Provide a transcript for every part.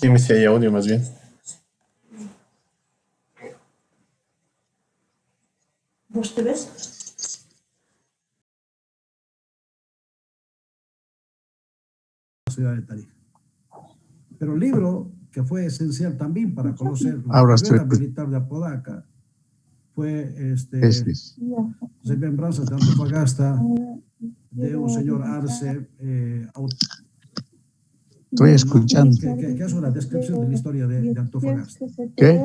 Dime si hay audio más bien. ¿Vos te ves? Ciudad de Tarija. Pero el libro que fue esencial también para conocer la Ahora carrera estoy. militar de Apodaca fue Es. Remembranzas de Antofagasta de un señor Arce, Estoy escuchando. que hace una descripción de la historia de Antofagasta. ¿Qué?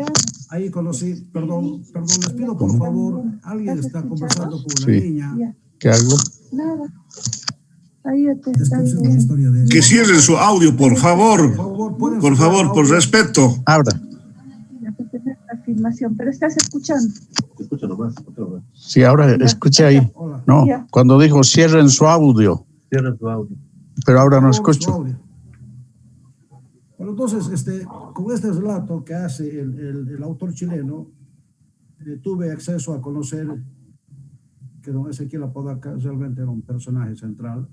Ahí conocí, perdón, les pido por favor, alguien está conversando con una Sí. niña. ¿Qué hago? Nada. Ahí te Descripción de la historia de... Que cierren su audio, por favor. ¿pueden Por cerrar favor, el por audio? respeto. Ahora. La filmación, pero estás escuchando. Escucha nomás, otra vez. Sí, ahora escuché ahí. Hola. No, Ya. cuando dijo cierren su audio, Cierra tu audio. pero ahora no Por favor, su escucho. audio. Bueno, entonces, con este relato que hace el autor chileno, tuve acceso a conocer que don Ezequiel Apodaca realmente era un personaje central,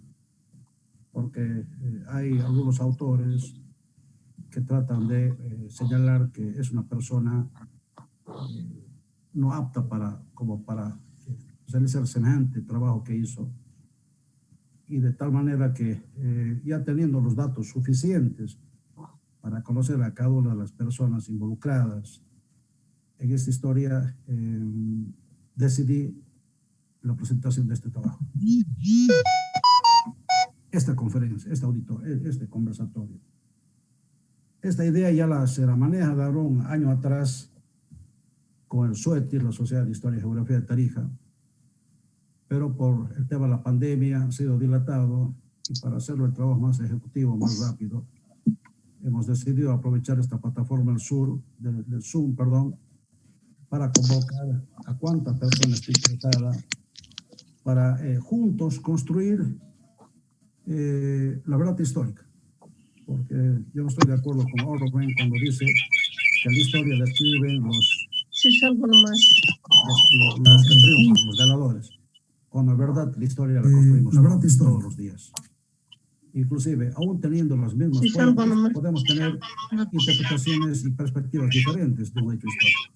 porque hay algunos autores que tratan de señalar que es una persona no apta para realizar semejante trabajo que hizo, y de tal manera que ya teniendo los datos suficientes para conocer a cada una de las personas involucradas en esta historia, decidí la presentación de este trabajo. Esta conferencia, este conversatorio. Esta idea ya se la maneja Daron un año atrás con el SUETI, la Sociedad de Historia y Geografía de Tarija, pero por el tema de la pandemia ha sido dilatado, y para hacerlo el trabajo más ejecutivo, más rápido, hemos decidido aprovechar esta plataforma del Zoom, para convocar a cuánta persona esté interesada para juntos construir la verdad histórica. Porque yo no estoy de acuerdo con Orwell cuando dice que la historia la escriben Sí, salgo nomás. los que triunfan, los ganadores. Cuando en verdad la historia la construimos todos los días. Inclusive, aún teniendo las mismas Sí, salgo fuentes, nomás. podemos tener interpretaciones y perspectivas diferentes de un hecho histórico.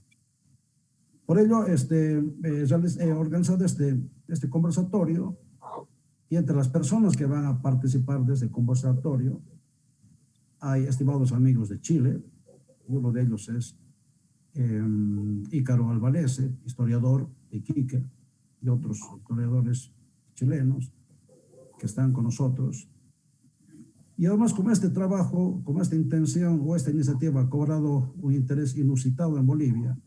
Por ello, he organizado este conversatorio, y entre las personas que van a participar de este conversatorio hay estimados amigos de Chile, y uno de ellos es Ícaro Albanese, historiador de Iquique, y otros historiadores chilenos que están con nosotros. Y además, como este trabajo, como esta intención o esta iniciativa ha cobrado un interés inusitado en Bolivia,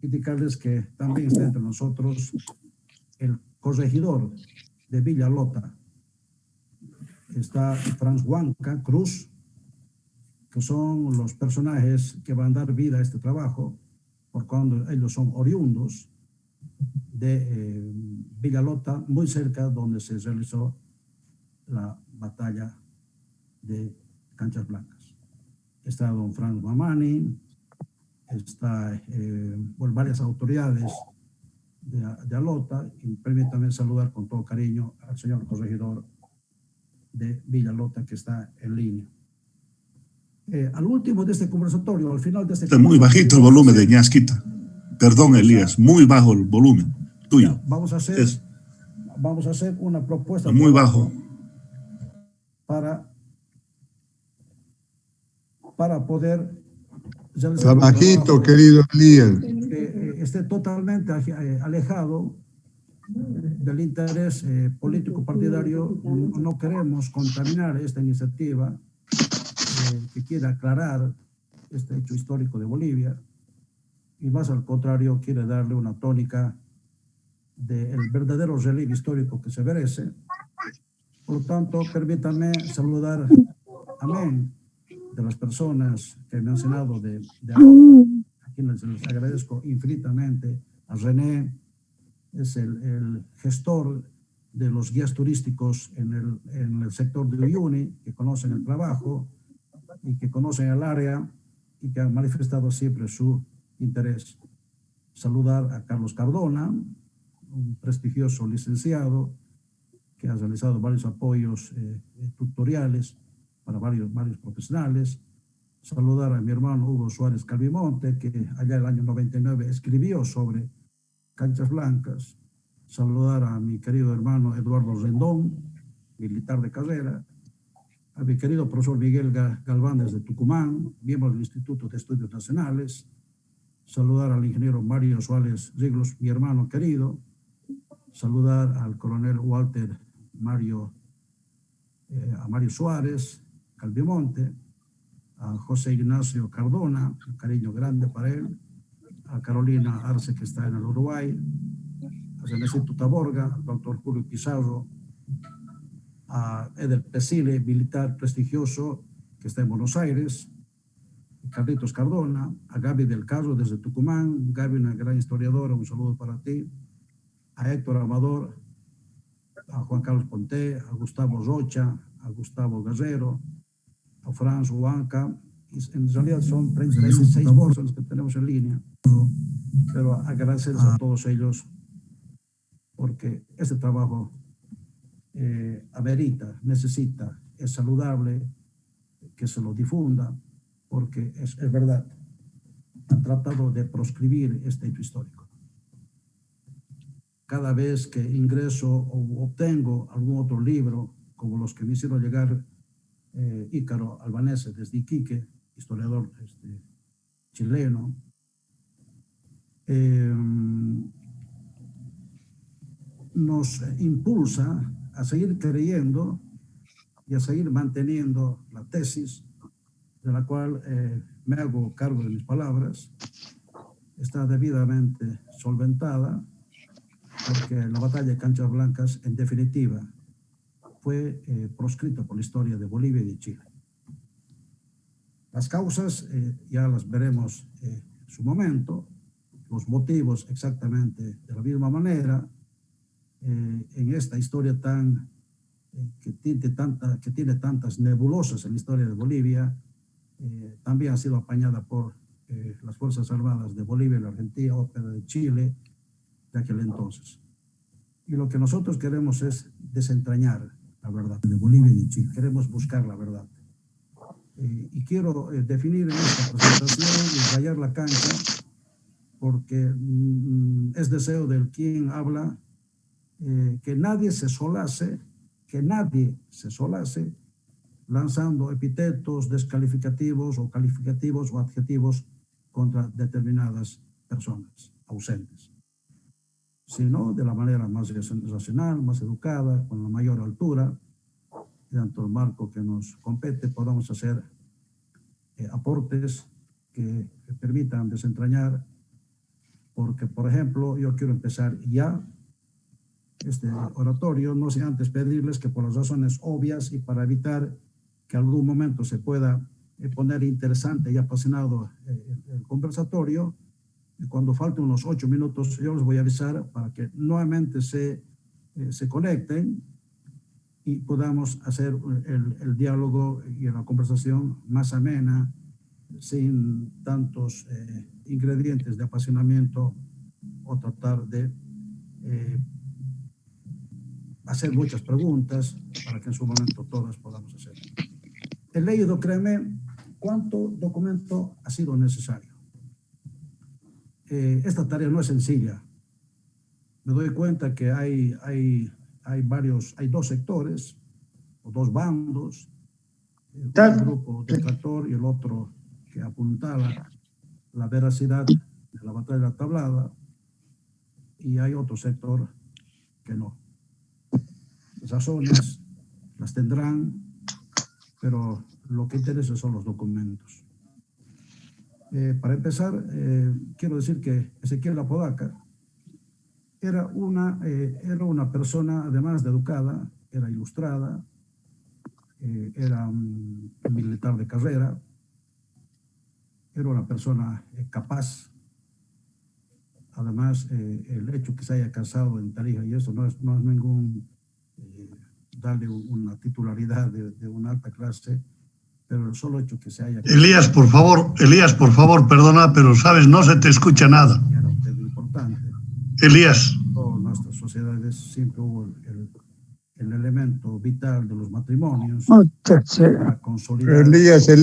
indicarles que también está entre nosotros el corregidor de Villa Lota. Está Franz Huanca Cruz, que son los personajes que van a dar vida a este trabajo, por cuando ellos son oriundos de Villa Lota, muy cerca donde se realizó la batalla de Canchas Blancas. Está don Franz Mamani, está varias autoridades de Alota, y permítanme saludar con todo cariño al señor corregidor de Villa Lota, que está en línea. Al último de este conversatorio, al final de este Está muy bajito el volumen de Ñasquita. Perdón, Elías, muy bajo el volumen tuyo. Ya, vamos a hacer una propuesta. Muy bajo. Para poder... Está bajito, querido Elías. Que esté totalmente alejado del interés político partidario. No queremos contaminar esta iniciativa que quiere aclarar este hecho histórico de Bolivia, y más al contrario quiere darle una tónica del verdadero relieve histórico que se merece. Por tanto, permítanme saludar amén de las personas que he mencionado a quienes les agradezco infinitamente. A René, es el gestor de los guías turísticos en el sector de Uyuni, que conocen el trabajo y que conocen el área y que han manifestado siempre su interés. Saludar a Carlos Cardona, un prestigioso licenciado que ha realizado varios apoyos tutoriales para varios profesionales. Saludar a mi hermano Hugo Suárez Calvimonte, que allá el año 99 escribió sobre Canchas Blancas. Saludar a mi querido hermano Eduardo Rendón, militar de carrera. A mi querido profesor Miguel Galván desde Tucumán, miembro del Instituto de Estudios Nacionales. Saludar al ingeniero Mario Suárez Riglos, mi hermano querido. Saludar al coronel Walter a Mario Suárez Calvimonte, a José Ignacio Cardona, un cariño grande para él, a Carolina Arce, que está en el Uruguay, a Cenecito Taborga, al doctor Julio Pizarro, a Eder Pesile, militar prestigioso, que está en Buenos Aires, a Carlitos Cardona, a Gaby del Carro desde Tucumán. Gaby, una gran historiadora, un saludo para ti, a Héctor Amador, a Juan Carlos Ponté, a Gustavo Rocha, a Gustavo Guerrero, a Franz Huanca. En realidad son 36 personas que tenemos en línea, pero agradecer a todos ellos porque este trabajo amerita, necesita, es saludable que se lo difunda, porque es verdad, han tratado de proscribir este hecho histórico. Cada vez que ingreso o obtengo algún otro libro, como los que me hicieron llegar Ícaro Albanese desde Iquique, historiador chileno, nos impulsa a seguir creyendo y a seguir manteniendo la tesis de la cual me hago cargo de mis palabras. Está debidamente solventada porque la batalla de Canchas Blancas, en definitiva, fue proscrita por la historia de Bolivia y de Chile. Las causas ya las veremos en su momento, los motivos exactamente de la misma manera. En esta historia que tiene tantas nebulosas en la historia de Bolivia, también ha sido apañada por las Fuerzas Armadas de Bolivia y la Argentina, ópera de Chile, de aquel entonces. Y lo que nosotros queremos es desentrañar la verdad de Bolivia y de Chile. Queremos buscar la verdad. Y quiero definir en esta presentación y rayar la cancha, porque es deseo del quien habla que nadie se solace lanzando epítetos descalificativos o calificativos o adjetivos contra determinadas personas ausentes, sino de la manera más racional, más educada, con la mayor altura, dentro del marco que nos compete, podamos hacer aportes que permitan desentrañar, porque, por ejemplo, yo quiero empezar ya este oratorio, no sin antes pedirles que por las razones obvias y para evitar que algún momento se pueda poner interesante y apasionado el conversatorio, cuando falten unos 8 minutos yo les voy a avisar para que nuevamente se conecten y podamos hacer el diálogo y la conversación más amena, sin tantos ingredientes de apasionamiento o tratar de hacer muchas preguntas para que en su momento todas podamos hacer. He leído, créeme, cuánto documento ha sido necesario. Esta tarea no es sencilla. Me doy cuenta que hay dos sectores o dos bandos, un grupo detractor y el otro que apuntala la veracidad de la batalla de la Tablada, y hay otro sector que no. Las razones las tendrán, pero lo que interesa son los documentos. Para empezar, quiero decir que Ezequiel Apodaca era una persona, además de educada, era ilustrada, era un militar de carrera, era una persona capaz. Además, el hecho que se haya casado en Tarija, y eso no es ningún darle una titularidad de una alta clase, pero el solo hecho que se haya casado. Elías, por favor, perdona, pero sabes, no se te escucha nada. Era un tema importante. Elías. En todas nuestras sociedades siempre hubo el elemento vital de los matrimonios para consolidar Elías, la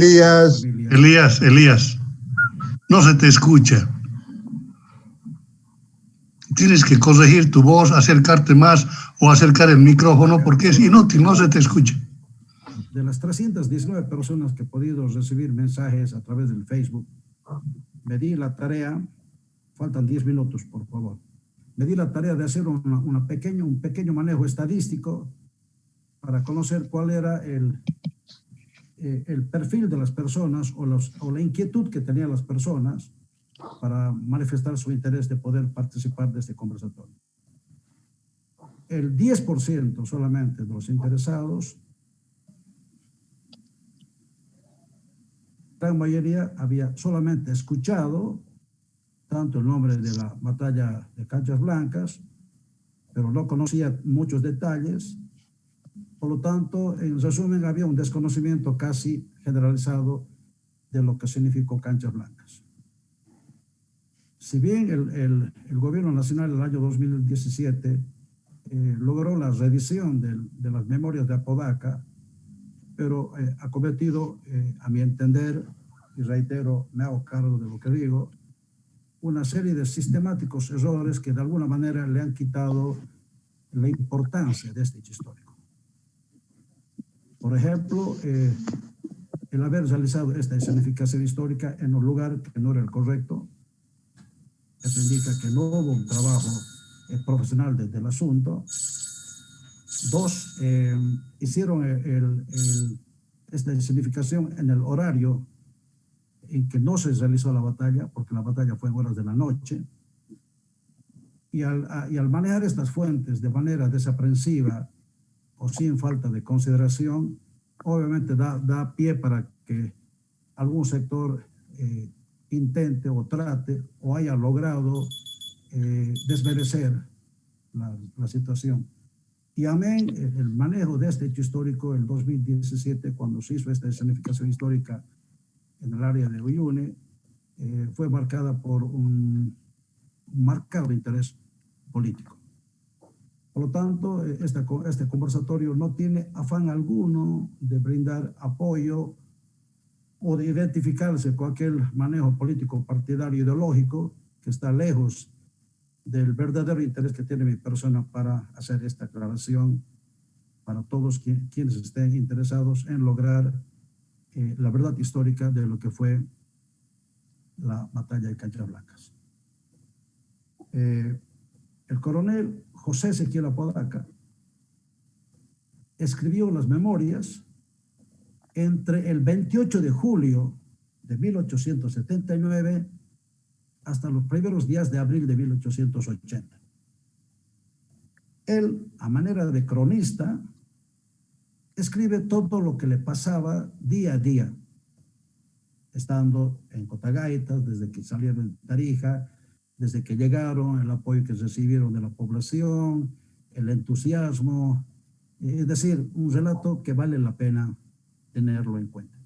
familia. Elías, no se te escucha. Tienes que corregir tu voz, acercarte más o acercar el micrófono porque es inútil, no se te escucha. De las 319 personas que he podido recibir mensajes a través del Facebook, me di la tarea, faltan 10 minutos, por favor. Me di la tarea de hacer un pequeño manejo estadístico para conocer cuál era el perfil de las personas o la inquietud que tenían las personas para manifestar su interés de poder participar de este conversatorio. El 10% solamente de los interesados, la gran mayoría había solamente escuchado tanto el nombre de la batalla de Canchas Blancas, pero no conocía muchos detalles. Por lo tanto, en resumen, había un desconocimiento casi generalizado de lo que significó Canchas Blancas. Si bien el gobierno nacional en el año 2017 logró la reedición de las memorias de Apodaca, pero ha cometido, a mi entender, y reitero, me hago cargo de lo que digo, una serie de sistemáticos errores que de alguna manera le han quitado la importancia de este hecho histórico. Por ejemplo, el haber realizado esta escenificación histórica en un lugar que no era el correcto. Eso indica que no hubo un trabajo profesional del asunto. Dos, hicieron esta escenificación en el horario en que no se realizó la batalla, porque la batalla fue en horas de la noche. Y al manejar estas fuentes de manera desaprensiva o sin falta de consideración, obviamente da pie para que algún sector intente o trate o haya logrado desmerecer la situación. Y amén, el manejo de este hecho histórico en 2017, cuando se hizo esta escenificación histórica en el área de Uyuni, fue marcada por un marcado interés político. Por lo tanto, este conversatorio no tiene afán alguno de brindar apoyo o de identificarse con aquel manejo político partidario ideológico que está lejos del verdadero interés que tiene mi persona para hacer esta aclaración para todos quienes estén interesados en lograr la verdad histórica de lo que fue la batalla de Canchas Blancas. El coronel José Ezequiel Apodaca escribió las memorias entre el 28 de julio de 1879 hasta los primeros días de abril de 1880. Él, a manera de cronista, escribe todo lo que le pasaba día a día, estando en Cotagaitas, desde que salieron de Tarija, desde que llegaron, el apoyo que recibieron de la población, el entusiasmo, es decir, un relato que vale la pena tenerlo en cuenta.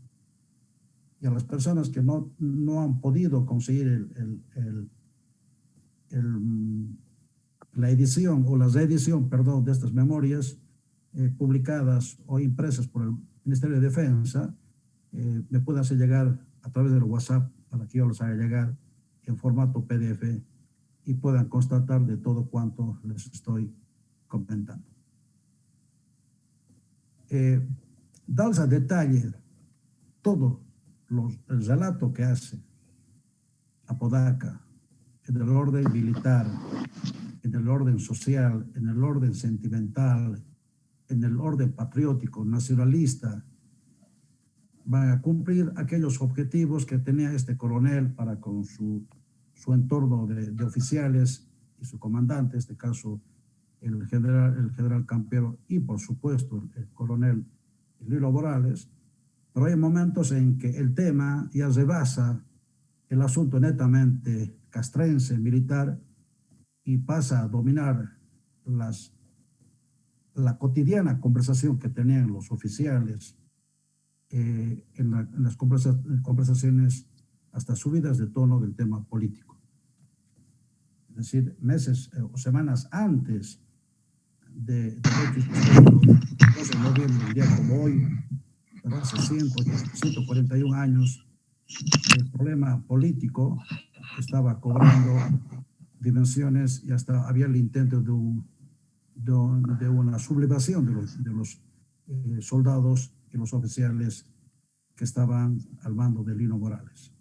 Y a las personas que no han podido conseguir la edición o la reedición, perdón, de estas memorias publicadas o impresas por el Ministerio de Defensa, me pueden hacer llegar a través del WhatsApp para que yo los haga llegar en formato PDF y puedan constatar de todo cuanto les estoy comentando. Darles a detalle todo el relato que hace Apodaca en el orden militar, en el orden social, en el orden sentimental, en el orden patriótico, nacionalista, van a cumplir aquellos objetivos que tenía este coronel para con su entorno de oficiales y su comandante, en este caso el general Campero y por supuesto el coronel Lilo Morales. Pero hay momentos en que el tema ya rebasa el asunto netamente castrense, militar, y pasa a dominar la cotidiana conversación que tenían los oficiales en las conversaciones hasta subidas de tono del tema político. Es decir, meses o semanas antes del hecho histórico, 12 de noviembre, un día como hoy, pero hace 141 años, el problema político estaba cobrando dimensiones y hasta había el intento de una sublevación de los soldados y los oficiales que estaban al mando de Lino Morales.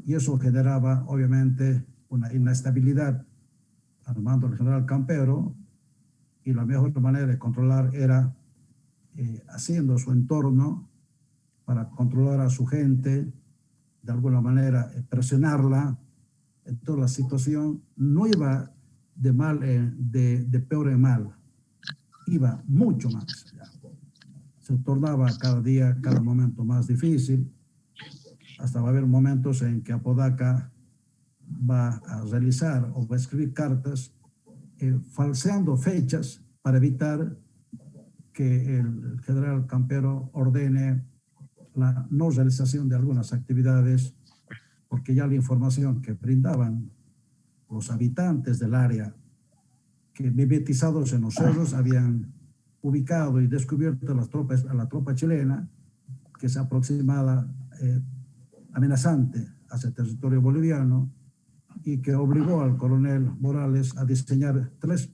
Y eso generaba, obviamente, una inestabilidad al mando del general Campero, y la mejor manera de controlar era haciendo su entorno para controlar a su gente, de alguna manera presionarla. Entonces la situación no iba de peor en mal, iba mucho más allá. Se tornaba cada día, cada momento más difícil, hasta va a haber momentos en que Apodaca va a realizar o va a escribir cartas falseando fechas para evitar que el general Campero ordene la no realización de algunas actividades, porque ya la información que brindaban los habitantes del área, que mimetizados en los cerros habían ubicado y descubierto a la tropa chilena que se aproximaba amenazante hacia el territorio boliviano, y que obligó al coronel Morales a diseñar tres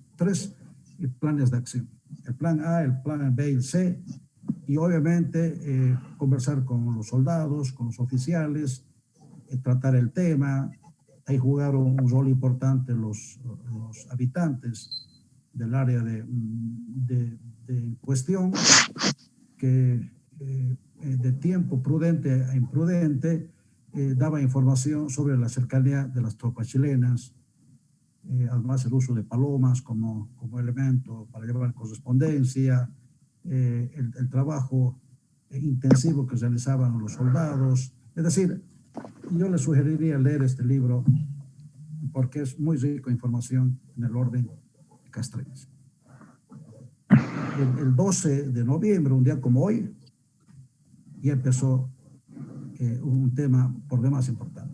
planes de acción: el plan A, el plan B y el C, y obviamente conversar con los soldados, con los oficiales, tratar el tema. Ahí jugaron un rol importante los habitantes del área de cuestión, que de tiempo prudente a imprudente daba información sobre la cercanía de las tropas chilenas, además el uso de palomas como elemento para llevar correspondencia, el trabajo intensivo que realizaban los soldados. Es decir, yo les sugeriría leer este libro porque es muy rico en información en el orden castrense. El 12 de noviembre, un día como hoy, ya empezó un tema por demás importante.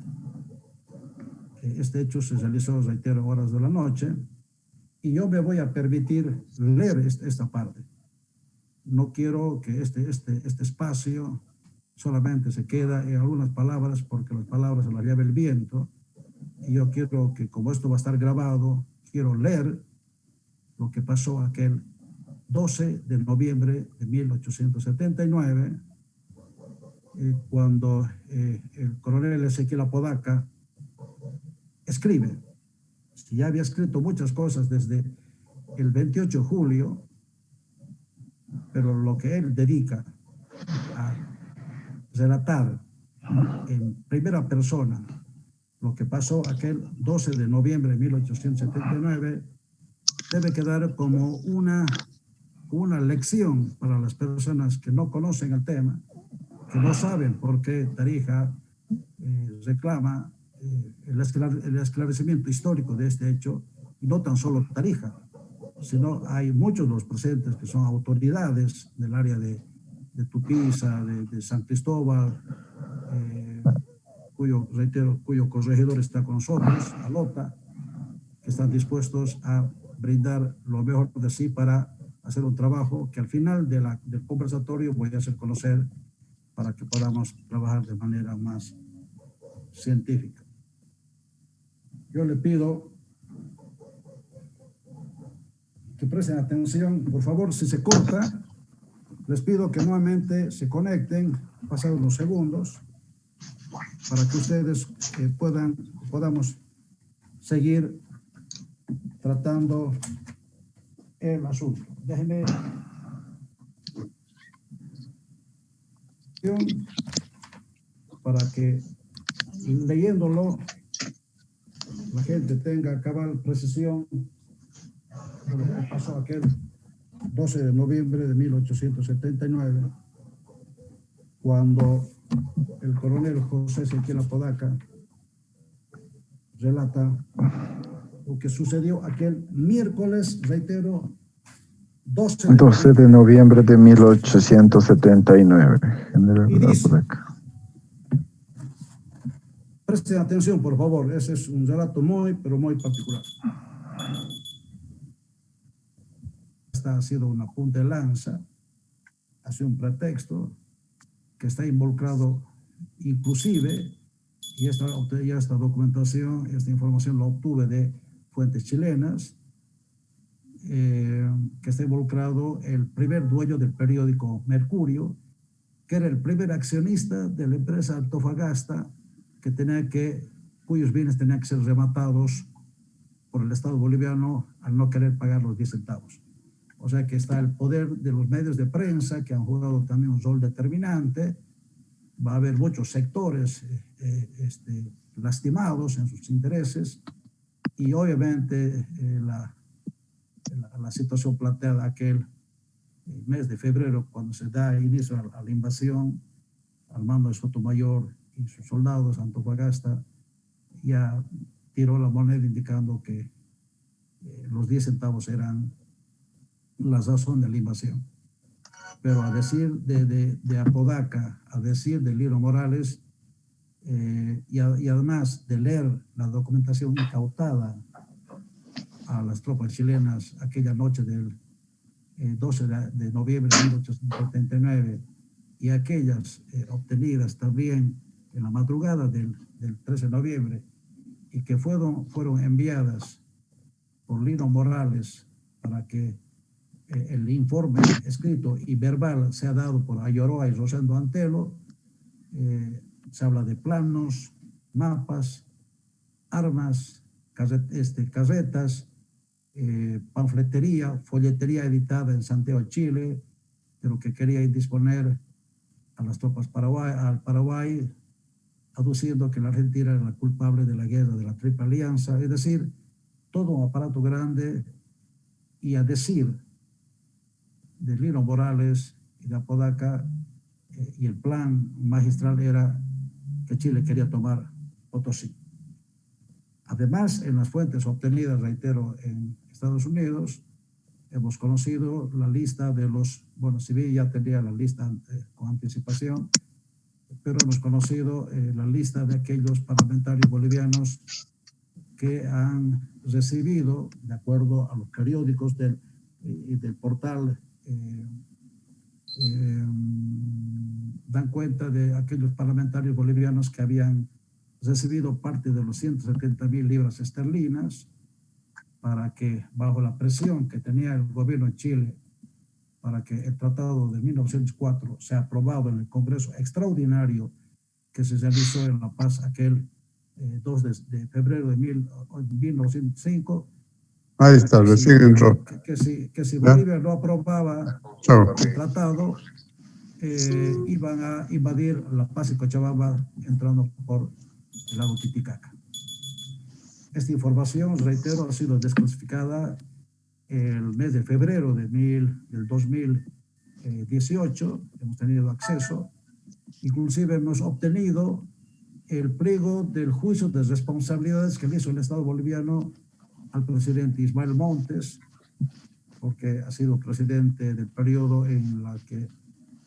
Este hecho se realizó, reitero, horas de la noche, y yo me voy a permitir leer esta parte. No quiero que este espacio solamente se queda en algunas palabras, porque las palabras se las lleva el viento, y yo quiero que, como esto va a estar grabado, quiero leer lo que pasó aquel 12 de noviembre de 1879, cuando el coronel Ezequiel Apodaca escribe. Ya había escrito muchas cosas desde el 28 de julio, pero lo que él dedica a relatar en primera persona lo que pasó aquel 12 de noviembre de 1879 debe quedar como una lección para las personas que no conocen el tema, que no saben por qué Tarija reclama el esclarecimiento histórico de este hecho, y no tan solo Tarija, sino hay muchos de los presentes que son autoridades del área de Tupiza, de San Cristóbal, cuyo corregidor está con nosotros, Alota, que están dispuestos a brindar lo mejor de sí para hacer un trabajo que al final del conversatorio voy a hacer conocer, para que podamos trabajar de manera más científica. Yo le pido que presten atención, por favor. Si se corta, les pido que nuevamente se conecten, pasados unos segundos, para que ustedes podamos seguir tratando el asunto. Déjenme para que leyéndolo la gente tenga cabal precisión de lo que pasó aquel 12 de noviembre de 1879, cuando el coronel José Ezequiel Apodaca relata lo que sucedió aquel miércoles, reitero, 12 de noviembre de 1879. General Apodaca. Presten atención, por favor. Ese es un relato muy, pero muy particular. Antofagasta ha sido una punta de lanza, ha sido un pretexto que está involucrado inclusive, y esta documentación, esta información la obtuve de fuentes chilenas, que está involucrado el primer dueño del periódico Mercurio, que era el primer accionista de la empresa Antofagasta, cuyos bienes tenían que ser rematados por el Estado boliviano al no querer pagar los 10 centavos. O sea que está el poder de los medios de prensa, que han jugado también un rol determinante. Va a haber muchos sectores lastimados en sus intereses, y obviamente la situación planteada aquel mes de febrero, cuando se da inicio a la invasión al mando de Sotomayor y sus soldados, Antofagasta ya tiró la moneda indicando que los 10 centavos eran la razón de la invasión. Pero a decir de Apodaca, a decir de Lino Morales, y además de leer la documentación incautada a las tropas chilenas aquella noche del 12 de noviembre de 1879, y aquellas obtenidas también en la madrugada del 13 de noviembre, y que fueron enviadas por Lino Morales para que el informe escrito y verbal sea dado por Ayoroa y Rosendo Antelo. Se habla de planos, mapas, armas, carretas, panfletería, folletería editada en Santiago, Chile, de lo que quería disponer a las tropas al Paraguay, aduciendo que la Argentina era la culpable de la guerra de la Triple Alianza. Es decir, todo un aparato grande, y a decir de Lino Morales y de Apodaca, y el plan magistral era que Chile quería tomar Potosí. Además, en las fuentes obtenidas, reitero, en Estados Unidos, hemos conocido la lista de los, bueno, si bien ya tenía la lista con anticipación, pero hemos conocido la lista de aquellos parlamentarios bolivianos que han recibido, de acuerdo a los periódicos del portal, dan cuenta de aquellos parlamentarios bolivianos que habían recibido parte de los 170,000 libras esterlinas para que, bajo la presión que tenía el gobierno de Chile para que el tratado de 1904 sea aprobado en el Congreso Extraordinario que se realizó en La Paz aquel 2 de febrero de 1905. Ahí está, recién entró. Que si Bolivia no aprobaba el tratado, iban a invadir La Paz y Cochabamba entrando por el lago Titicaca. Esta información, reitero, ha sido desclasificada el mes de febrero del 2018. Hemos tenido acceso, inclusive hemos obtenido el pliego del juicio de responsabilidades que le hizo el Estado boliviano al presidente Ismael Montes, porque ha sido presidente del periodo en el que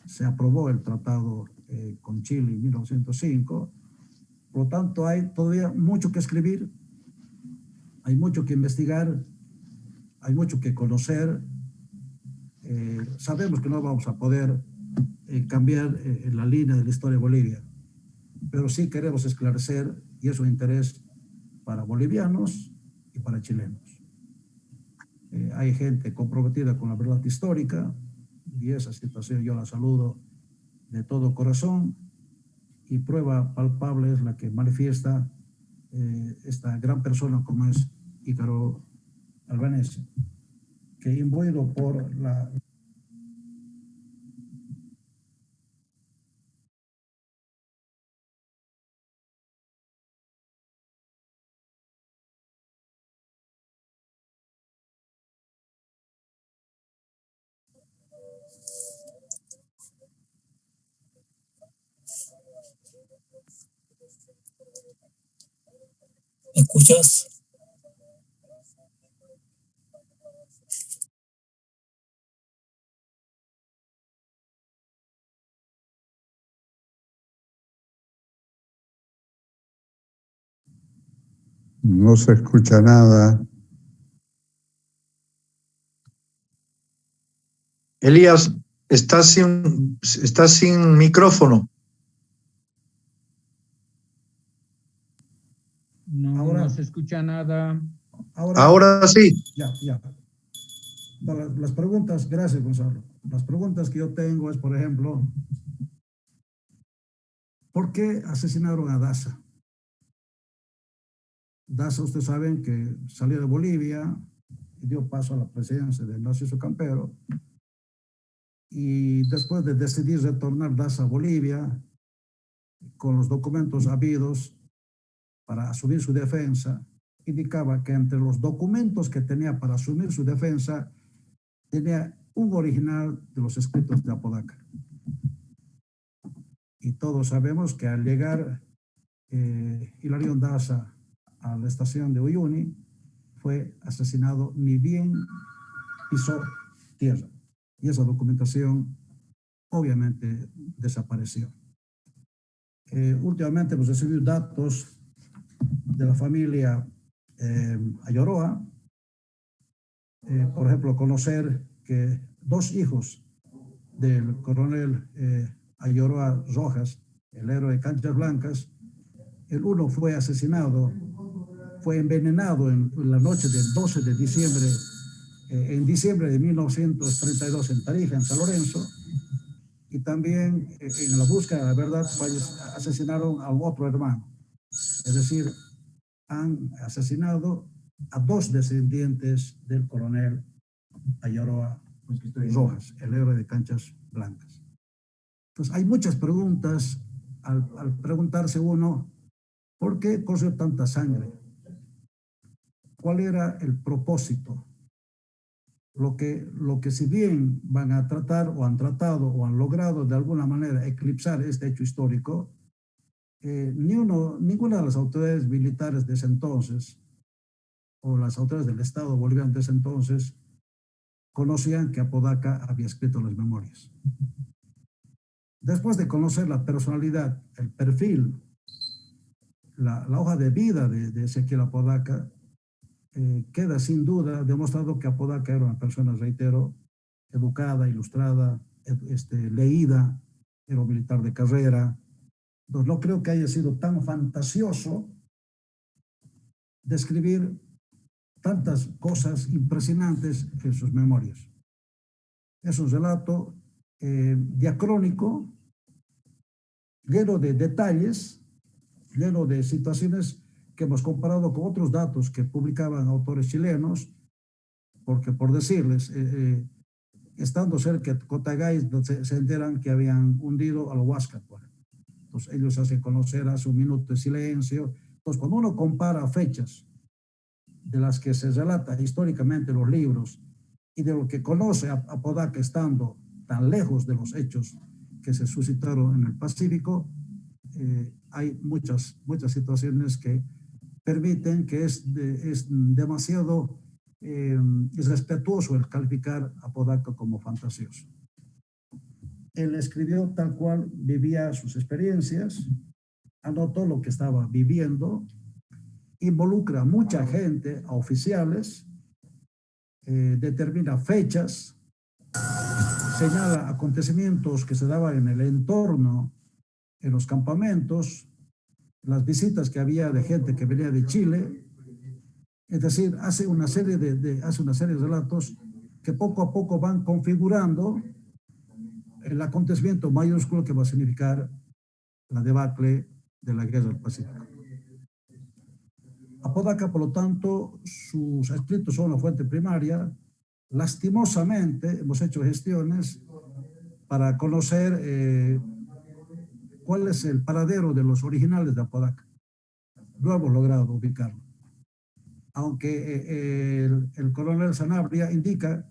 se aprobó el tratado con Chile en 1905. Por lo tanto, hay todavía mucho que escribir, hay mucho que investigar, hay mucho que conocer. Sabemos que no vamos a poder cambiar la línea de la historia de Bolivia, pero sí queremos esclarecer, y es un interés para bolivianos y para chilenos. Hay gente comprometida con la verdad histórica, y esa situación yo la saludo de todo corazón, y prueba palpable es la que manifiesta esta gran persona como es Ícaro Albanese, que imbuido por la... ¿Me escuchas? No se escucha nada. Elías, estás sin micrófono. No, Ahora- no se escucha nada. Ahora sí. Ya. Las preguntas, gracias Gonzalo. Las preguntas que yo tengo es, por ejemplo, ¿por qué asesinaron a Daza? Daza, ustedes saben que salió de Bolivia y dio paso a la presidencia de Narciso Campero. Y después de decidir retornar Daza a Bolivia, con los documentos habidos para asumir su defensa, indicaba que entre los documentos que tenía para asumir su defensa, tenía un original de los escritos de Apodaca. Y todos sabemos que al llegar Hilarión Daza a la estación de Uyuni, fue asesinado ni bien pisó tierra. Y esa documentación obviamente desapareció. Últimamente hemos recibido datos de la familia Ayoroa. Por ejemplo, conocer que 2 hijos del coronel Ayoroa Rojas, el héroe de Canchas Blancas, el uno fue asesinado, fue envenenado en la noche del 12 de diciembre, en diciembre de 1932 en Tarija, en San Lorenzo, y también en la búsqueda de la verdad asesinaron a otro hermano. Es decir, han asesinado a 2 descendientes del coronel Ayoroa Rojas, el héroe de Canchas Blancas. Entonces, hay muchas preguntas al preguntarse uno, ¿por qué corrió tanta sangre? ¿Cuál era el propósito? Lo que si bien van a tratar o han tratado o han logrado de alguna manera eclipsar este hecho histórico, ninguna de las autoridades militares de ese entonces o las autoridades del Estado boliviano de ese entonces conocían que Apodaca había escrito las memorias. Después de conocer la personalidad, el perfil, la hoja de vida de Ezequiel Apodaca, queda sin duda demostrado que Apodaca era una persona, reitero, educada, ilustrada, leída, era un militar de carrera. Entonces, no creo que haya sido tan fantasioso describir tantas cosas impresionantes en sus memorias. Es un relato diacrónico, lleno de detalles, lleno de situaciones que hemos comparado con otros datos que publicaban autores chilenos, porque por decirles, estando cerca de Cotagay, se enteran que habían hundido al Huáscar. Entonces ellos hacen conocer, hace un minuto de silencio. Entonces cuando uno compara fechas de las que se relata históricamente los libros y de lo que conoce Apodaca estando tan lejos de los hechos que se suscitaron en el Pacífico, hay muchas situaciones que permiten que es demasiado irrespetuoso el calificar a Apodaca como fantasioso. Él escribió tal cual vivía sus experiencias, anotó lo que estaba viviendo, involucra a mucha gente, a oficiales, determina fechas, señala acontecimientos que se daban en el entorno, en los campamentos, las visitas que había de gente que venía de Chile. Es decir, hace una serie de relatos que poco a poco van configurando el acontecimiento mayúsculo que va a significar la debacle de la Guerra del Pacífico. Apodaca, por lo tanto, sus escritos son una fuente primaria. Lastimosamente, hemos hecho gestiones para conocer cuál es el paradero de los originales de Apodaca. No hemos logrado ubicarlo. Aunque el coronel Sanabria indica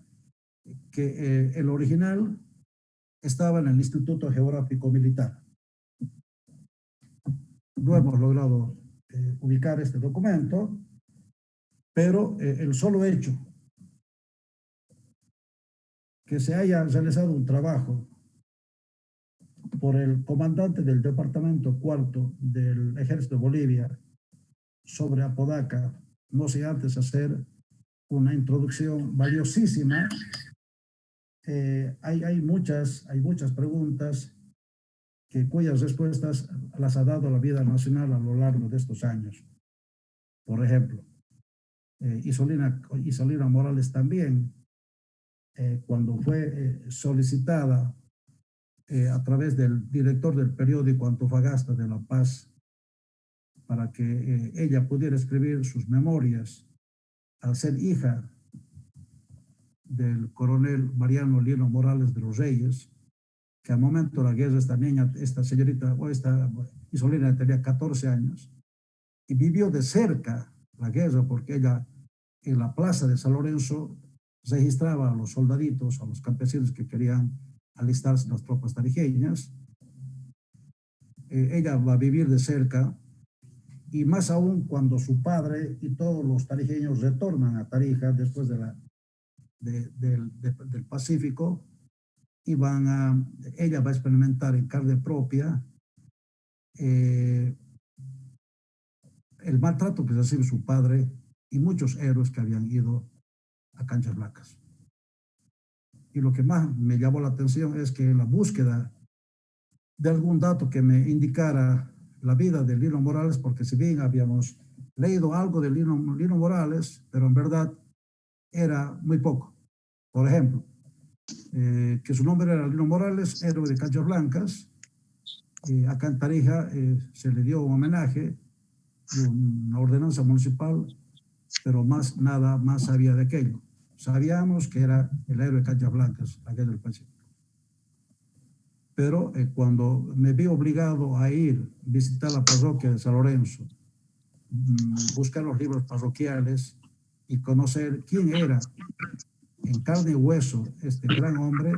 que el original estaba en el Instituto Geográfico Militar. No hemos logrado ubicar este documento, pero el solo hecho que se haya realizado un trabajo por el comandante del Departamento Cuarto del Ejército de Bolivia sobre Apodaca, no sin antes hacer una introducción valiosísima hay muchas preguntas cuyas respuestas las ha dado la vida nacional a lo largo de estos años. Por ejemplo, Isolina Morales también, cuando fue solicitada a través del director del periódico Antofagasta de La Paz para que ella pudiera escribir sus memorias, al ser hija del coronel Mariano Lino Morales de los Reyes, que al momento de la guerra esta señorita, esta Isolina tenía 14 años, y vivió de cerca la guerra porque ella en la plaza de San Lorenzo registraba a los soldaditos, a los campesinos que querían alistarse en las tropas tarijeñas. Ella va a vivir de cerca, y más aún cuando su padre y todos los tarijeños retornan a Tarija después del Pacífico, y ella va a experimentar en carne propia el maltrato que recibe su padre y muchos héroes que habían ido a Canchas Blancas. Y lo que más me llamó la atención es que en la búsqueda de algún dato que me indicara la vida de Lino Morales, porque si bien habíamos leído algo de Lino Morales, pero en verdad era muy poco. Por ejemplo, que su nombre era Lino Morales, héroe de Canchas Blancas. Acá en Tarija se le dio un homenaje, una ordenanza municipal, pero nada más sabía de aquello. Sabíamos que era el héroe de Canchas Blancas, aquel del Pacífico. Pero cuando me vi obligado a visitar la parroquia de San Lorenzo, buscar los libros parroquiales y conocer quién era en carne y hueso este gran hombre,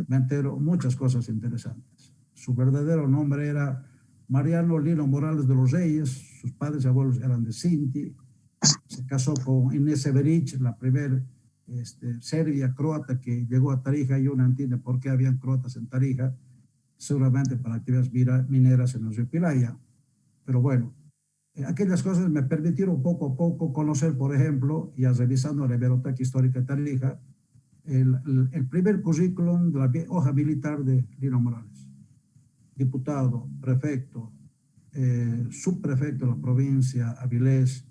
me entero muchas cosas interesantes. Su verdadero nombre era Mariano Lino Morales de los Reyes, sus padres y abuelos eran de Sinti, se casó con Inés Severich, la primera serbia croata que llegó a Tarija, y uno entiende por qué habían croatas en Tarija, seguramente para actividades mineras en el río Pilaya. Pero bueno, aquellas cosas me permitieron poco a poco conocer, por ejemplo, ya revisando la Hemeroteca Histórica de Tarija, el primer currículum de la hoja militar de Lino Morales. Diputado, prefecto, subprefecto de la provincia, Avilés,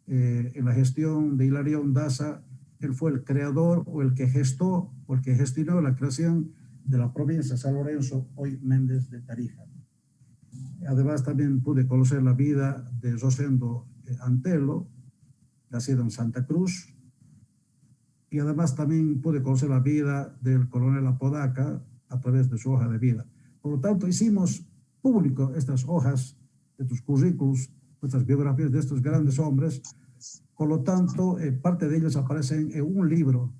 en la gestión de Hilarión Daza, él fue el creador o el que gestó o el que gestionó la creación de la provincia de San Lorenzo, hoy Méndez de Tarija. Además, también pude conocer la vida de Rosendo Antelo, nacido en Santa Cruz, y además también pude conocer la vida del coronel Apodaca a través de su hoja de vida. Por lo tanto, hicimos público estas hojas, estos currículos, estas biografías de estos grandes hombres. Por lo tanto, parte de ellos aparecen en un libro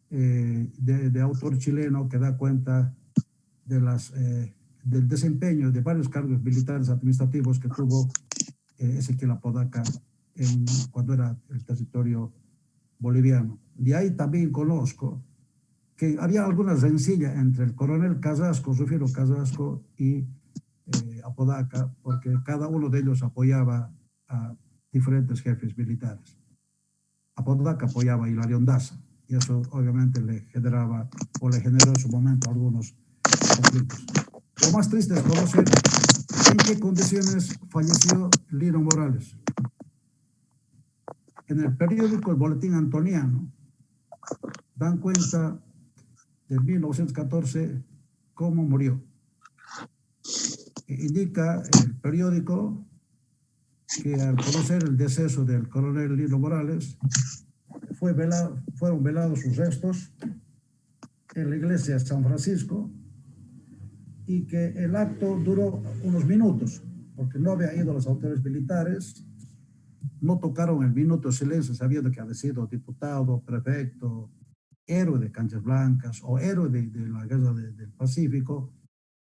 de autor chileno que da cuenta de del desempeño de varios cargos militares administrativos que tuvo Ezequiel Apodaca cuando era el territorio boliviano. De ahí también conozco que había alguna rencilla entre el coronel Carrasco, Rufino Carrasco, y Apodaca, porque cada uno de ellos apoyaba a diferentes jefes militares. Apodaca apoyaba a Hilarión Daza, y eso obviamente le generaba, o le generó en su momento, algunos conflictos. Lo más triste es conocer en qué condiciones falleció Lino Morales. En el periódico El Boletín Antoniano dan cuenta de 1914 cómo murió. Indica el periódico que al conocer el deceso del coronel Lino Morales, fueron velados sus restos en la iglesia de San Francisco, y que el acto duró unos minutos, porque no había ido las autoridades militares, no tocaron el minuto de silencio sabiendo que había sido diputado, prefecto, héroe de Canchas Blancas o héroe de la guerra del Pacífico,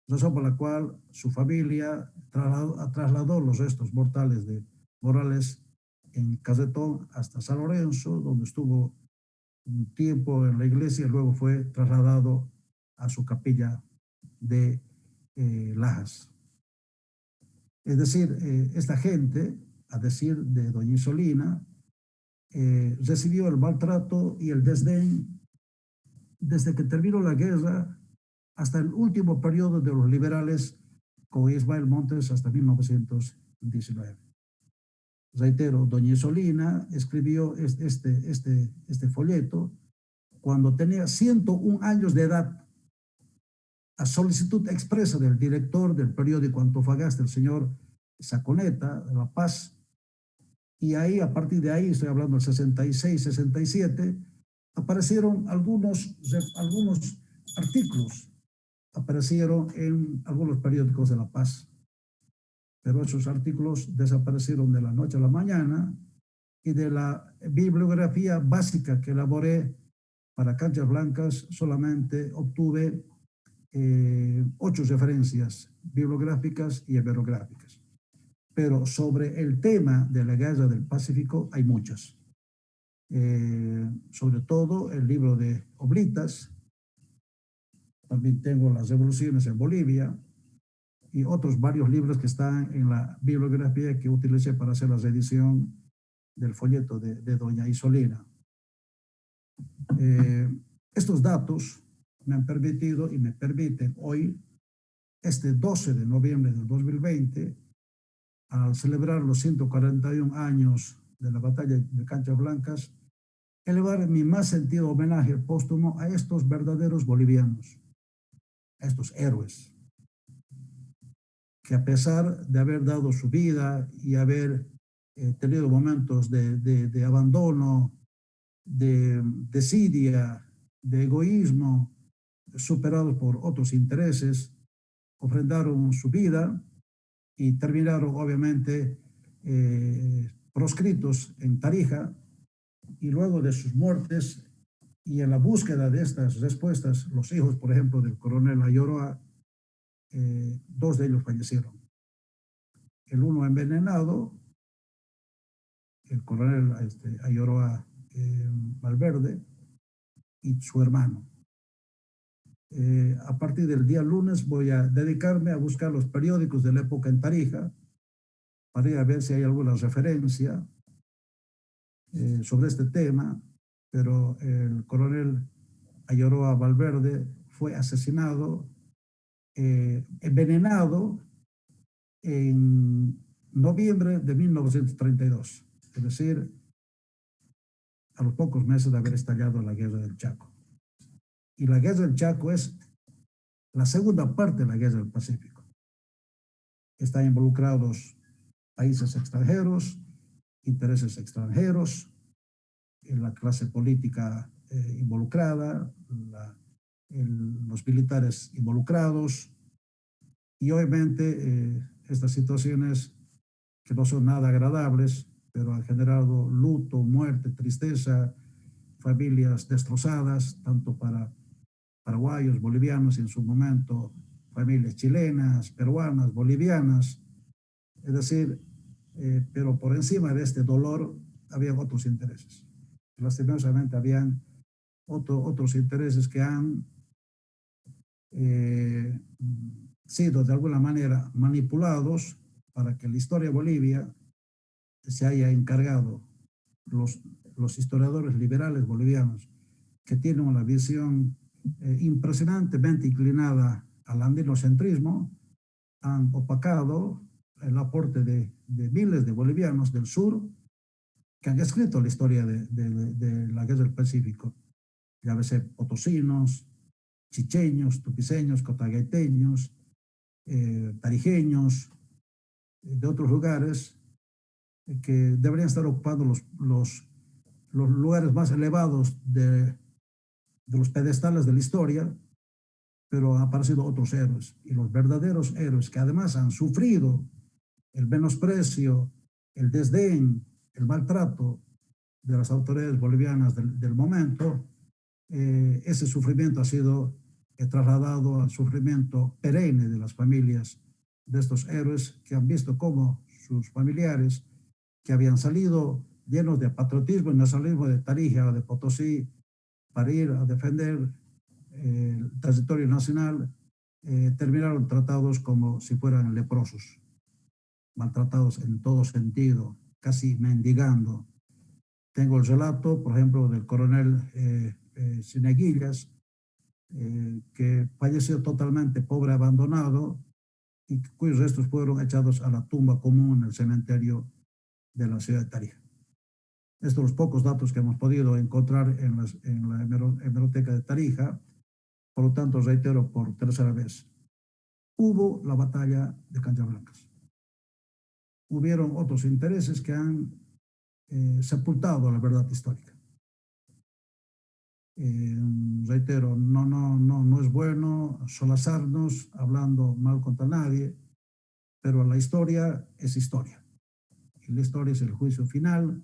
razón por la cual su familia trasladó los restos mortales de Morales en carretón hasta San Lorenzo, donde estuvo un tiempo en la iglesia y luego fue trasladado a su capilla de Lajas. Es decir, esta gente, a decir de doña Isolina, recibió el maltrato y el desdén desde que terminó la guerra hasta el último periodo de los liberales con Ismael Montes hasta 1919. Reitero, doña Isolina escribió este folleto cuando tenía 101 años de edad, a solicitud expresa del director del periódico Antofagasta, el señor Saconeta de La Paz, y ahí, a partir de ahí, estoy hablando del 66, 67, aparecieron algunos artículos, aparecieron en algunos periódicos de La Paz, pero esos artículos desaparecieron de la noche a la mañana, y de la bibliografía básica que elaboré para Canchas Blancas solamente obtuve 8 referencias bibliográficas y hemerográficas. Pero sobre el tema de la guerra del Pacífico hay muchas. Sobre todo el libro de Oblitas, también tengo las revoluciones en Bolivia y otros varios libros que están en la bibliografía que utilicé para hacer la reedición del folleto de doña Isolina. Estos datos me han permitido y me permiten hoy, este 12 de noviembre del 2020, al celebrar los 141 años de la batalla de Canchas Blancas, elevar mi más sentido homenaje póstumo a estos verdaderos bolivianos, a estos héroes, que a pesar de haber dado su vida y haber tenido momentos de abandono, de desidia, de egoísmo, superados por otros intereses, ofrendaron su vida y terminaron obviamente proscritos en Tarija, y luego de sus muertes y en la búsqueda de estas respuestas, los hijos, por ejemplo, del coronel Ayoroa, 2 de ellos fallecieron. El uno envenenado, el coronel Ayoroa Valverde, y su hermano. A partir del día lunes voy a dedicarme a buscar los periódicos de la época en Tarija para ir a ver si hay alguna referencia sobre este tema, pero el coronel Ayoroa Valverde fue asesinado, envenenado en noviembre de 1932, es decir, a los pocos meses de haber estallado la guerra del Chaco. Y la guerra del Chaco es la segunda parte de la guerra del Pacífico. Están involucrados países extranjeros, intereses extranjeros, la clase política involucrada, los militares involucrados, y obviamente estas situaciones que no son nada agradables, pero han generado luto, muerte, tristeza, familias destrozadas, tanto para paraguayos, bolivianos y en su momento familias chilenas, peruanas, bolivianas. Es decir, pero por encima de este dolor había otros intereses. Lastimosamente habían otros intereses que han sido de alguna manera manipulados para que la historia de Bolivia se haya encargado los historiadores liberales bolivianos, que tienen una visión impresionantemente inclinada al andinocentrismo, han opacado el aporte de miles de bolivianos del sur que han escrito la historia de la guerra del Pacífico. Llámese potosinos, chicheños, tupiceños, cotagaiteños, tarijeños, de otros lugares que deberían estar ocupando los lugares más elevados de los pedestales de la historia, pero han aparecido otros héroes, y los verdaderos héroes que además han sufrido el menosprecio, el desdén, el maltrato de las autoridades bolivianas del momento. Ese sufrimiento ha sido trasladado al sufrimiento perenne de las familias de estos héroes, que han visto cómo sus familiares, que habían salido llenos de patriotismo y nacionalismo de Tarija o de Potosí para ir a defender el territorio nacional, terminaron tratados como si fueran leprosos, maltratados en todo sentido, casi mendigando. Tengo el relato, por ejemplo, del coronel Cineguillas, que falleció totalmente pobre, abandonado, y cuyos restos fueron echados a la tumba común en el cementerio de la ciudad de Tarija. Estos son los pocos datos que hemos podido encontrar en la hemeroteca de Tarija. Por lo tanto, reitero por tercera vez, hubo la batalla de Canchas Hubieron otros intereses que han sepultado la verdad histórica. Reitero, no es bueno solazarnos hablando mal contra nadie, pero la historia es historia. Y la historia es el juicio final,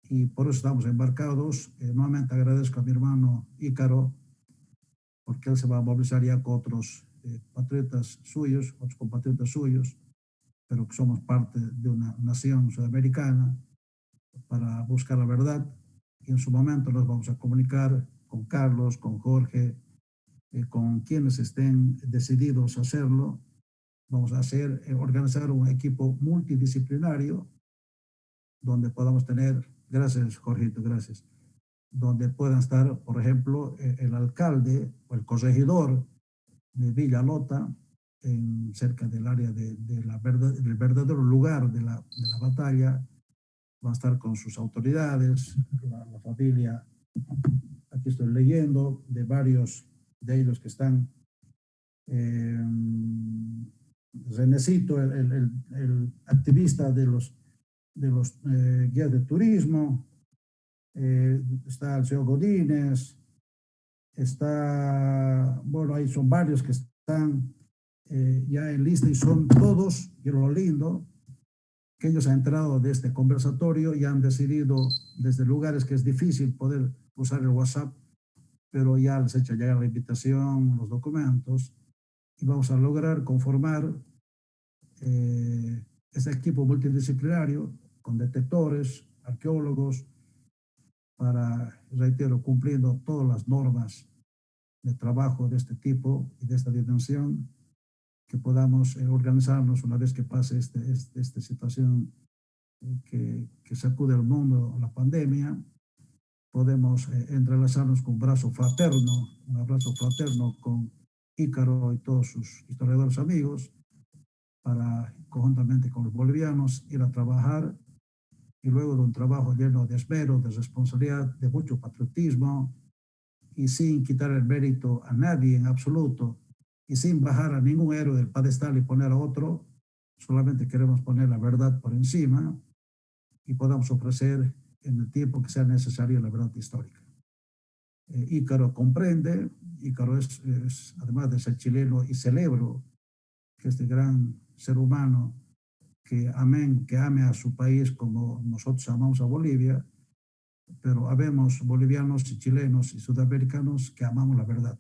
y por eso estamos embarcados. Nuevamente agradezco a mi hermano Ícaro, porque él se va a movilizar ya con otros patriotas suyos, otros compatriotas suyos, pero que somos parte de una nación sudamericana, para buscar la verdad, y en su momento nos vamos a comunicar con Carlos, con Jorge, con quienes estén decididos a hacerlo. Vamos a organizar un equipo multidisciplinario donde podamos tener, gracias Jorgito, gracias, donde puedan estar, por ejemplo, el alcalde o el corregidor de Villa Lota, cerca del área del verdadero lugar de la batalla. Va a estar con sus autoridades, la familia. Aquí estoy leyendo de varios de ellos que están. Renecito, el activista de los guías de turismo, está el señor Godínez, bueno, ahí son varios que están ya en lista, y son todos, y lo lindo, que ellos han entrado de este conversatorio y han decidido desde lugares que es difícil poder usar el WhatsApp, pero ya les he hecho llegar la invitación, los documentos, y vamos a lograr conformar ese equipo multidisciplinario con detectores, arqueólogos, para, reitero, cumpliendo todas las normas de trabajo de este tipo y de esta dimensión, que podamos organizarnos una vez que pase esta situación que sacude al mundo, la pandemia. Podemos entrelazarnos con un abrazo fraterno con Ícaro y todos sus historiadores amigos, para, conjuntamente con los bolivianos, ir a trabajar, y luego de un trabajo lleno de esmero, de responsabilidad, de mucho patriotismo, y sin quitar el mérito a nadie en absoluto, y sin bajar a ningún héroe del pedestal y poner a otro. Solamente queremos poner la verdad por encima, y podamos ofrecer en el tiempo que sea necesario la verdad histórica. Ícaro comprende, Ícaro es, además de ser chileno, y celebro que este gran ser humano que ame a su país como nosotros amamos a Bolivia, pero habemos bolivianos y chilenos y sudamericanos que amamos la verdad.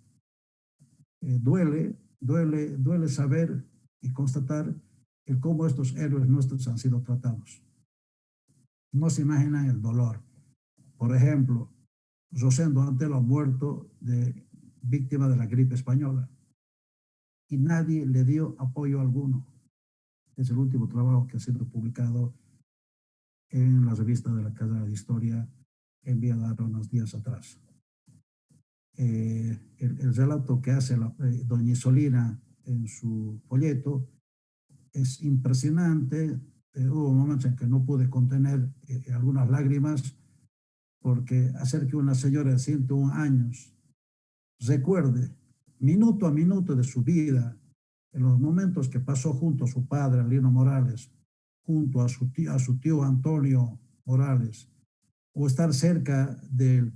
Duele saber y constatar el cómo estos héroes nuestros han sido tratados. No se imaginan el dolor. Por ejemplo, Rosendo Antelo ha muerto víctima de la gripe española, y nadie le dio apoyo alguno. Es el último trabajo que ha sido publicado en la revista de la Casa de Historia, enviada unos días atrás. El relato que hace doña Isolina en su folleto es impresionante. Hubo momentos en que no pude contener algunas lágrimas, porque hacer que una señora de 101 años recuerde minuto a minuto de su vida, en los momentos que pasó junto a su padre, Lino Morales, junto a su tío Antonio Morales, o estar cerca del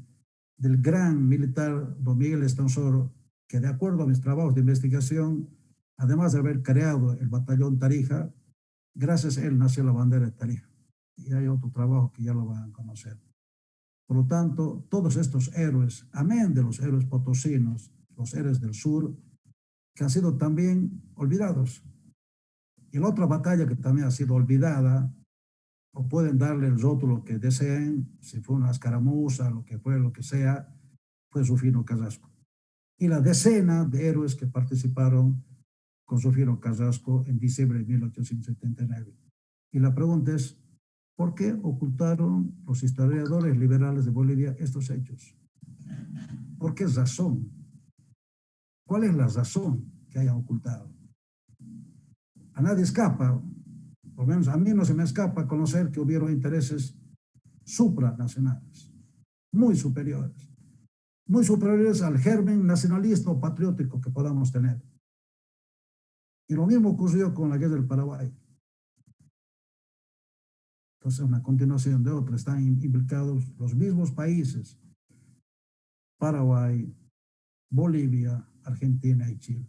gran militar don Miguel Estanzoro, que de acuerdo a mis trabajos de investigación, además de haber creado el batallón Tarija, gracias a él nació la bandera de Tarija. Y hay otro trabajo que ya lo van a conocer. Por lo tanto, todos estos héroes, amén de los héroes potosinos, los héroes del sur, que han sido también olvidados. Y la otra batalla que también ha sido olvidada, o pueden darle el rótulo que deseen, si fue una escaramuza, lo que sea, fue Rufino Carrasco. Y la decena de héroes que participaron con Rufino Carrasco en diciembre de 1879. Y la pregunta es, ¿por qué ocultaron los historiadores liberales de Bolivia estos hechos? ¿Por qué razón? ¿Cuál es la razón que hayan ocultado? A nadie escapa, por lo menos a mí no se me escapa conocer que hubieron intereses supranacionales, muy superiores al germen nacionalista o patriótico que podamos tener. Y lo mismo ocurrió con la guerra del Paraguay. Entonces, una continuación de otra, están implicados los mismos países, Paraguay, Bolivia, Argentina y Chile.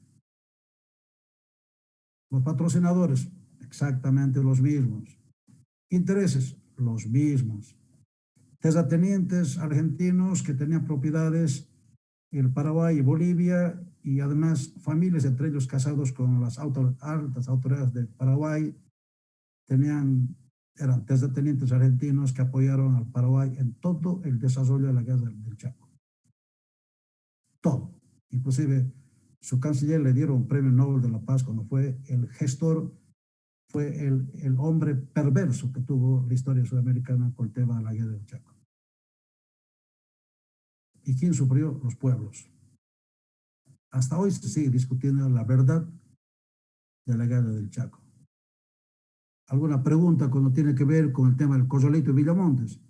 Los patrocinadores, exactamente los mismos. Intereses, los mismos. Terratenientes argentinos que tenían propiedades en Paraguay y Bolivia, y además familias, entre ellos casados con las altas autoridades de Paraguay, eran terratenientes argentinos que apoyaron al Paraguay en todo el desarrollo de la guerra del Chaco. Todo. Inclusive su canciller le dieron un premio Nobel de la Paz cuando fue el gestor, fue el hombre perverso que tuvo la historia sudamericana con el tema de la guerra del Chaco. ¿Y quién sufrió? Los pueblos. Hasta hoy se sigue discutiendo la verdad de la guerra del Chaco. ¿Alguna pregunta cuando tiene que ver con el tema del Corralito y Villamontes?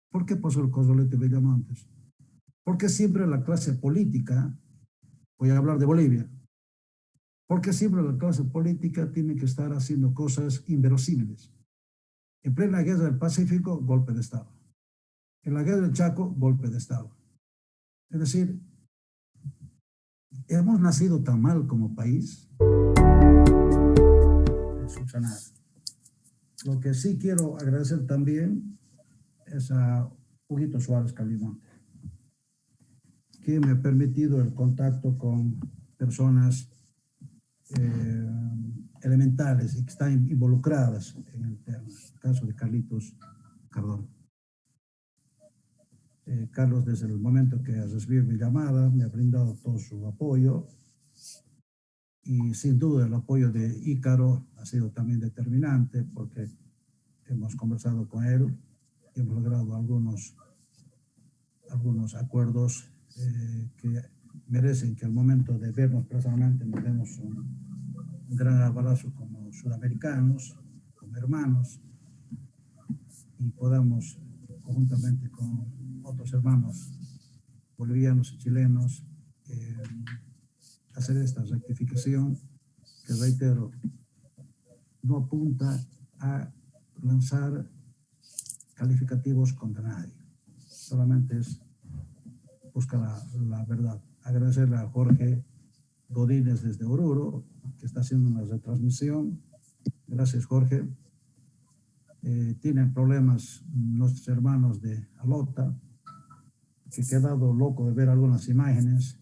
¿Por qué pasó el Corralito y Villamontes? Porque siempre la clase política, voy a hablar de Bolivia, porque siempre la clase política tiene que estar haciendo cosas inverosímiles. En plena guerra del Pacífico, golpe de Estado. En la guerra del Chaco, golpe de Estado. Es decir, hemos nacido tan mal como país. Subsanar. Lo que sí quiero agradecer también es a Huguito Suárez Calimonte, que me ha permitido el contacto con personas elementales y que están involucradas en el tema. El caso de Carlitos Cardona. Carlos, desde el momento que recibió mi llamada, me ha brindado todo su apoyo, y sin duda el apoyo de Ícaro ha sido también determinante, porque hemos conversado con él y hemos logrado algunos acuerdos que merecen que al momento de vernos personalmente nos demos un gran abrazo como sudamericanos, como hermanos, y podamos conjuntamente con otros hermanos bolivianos y chilenos hacer esta rectificación que, reitero, no apunta a lanzar calificativos contra nadie, solamente es buscar la verdad. Agradecerle a Jorge Godínez desde Oruro, que está haciendo una retransmisión. Gracias, Jorge. Tienen problemas nuestros hermanos de Alota, que he quedado loco de ver algunas imágenes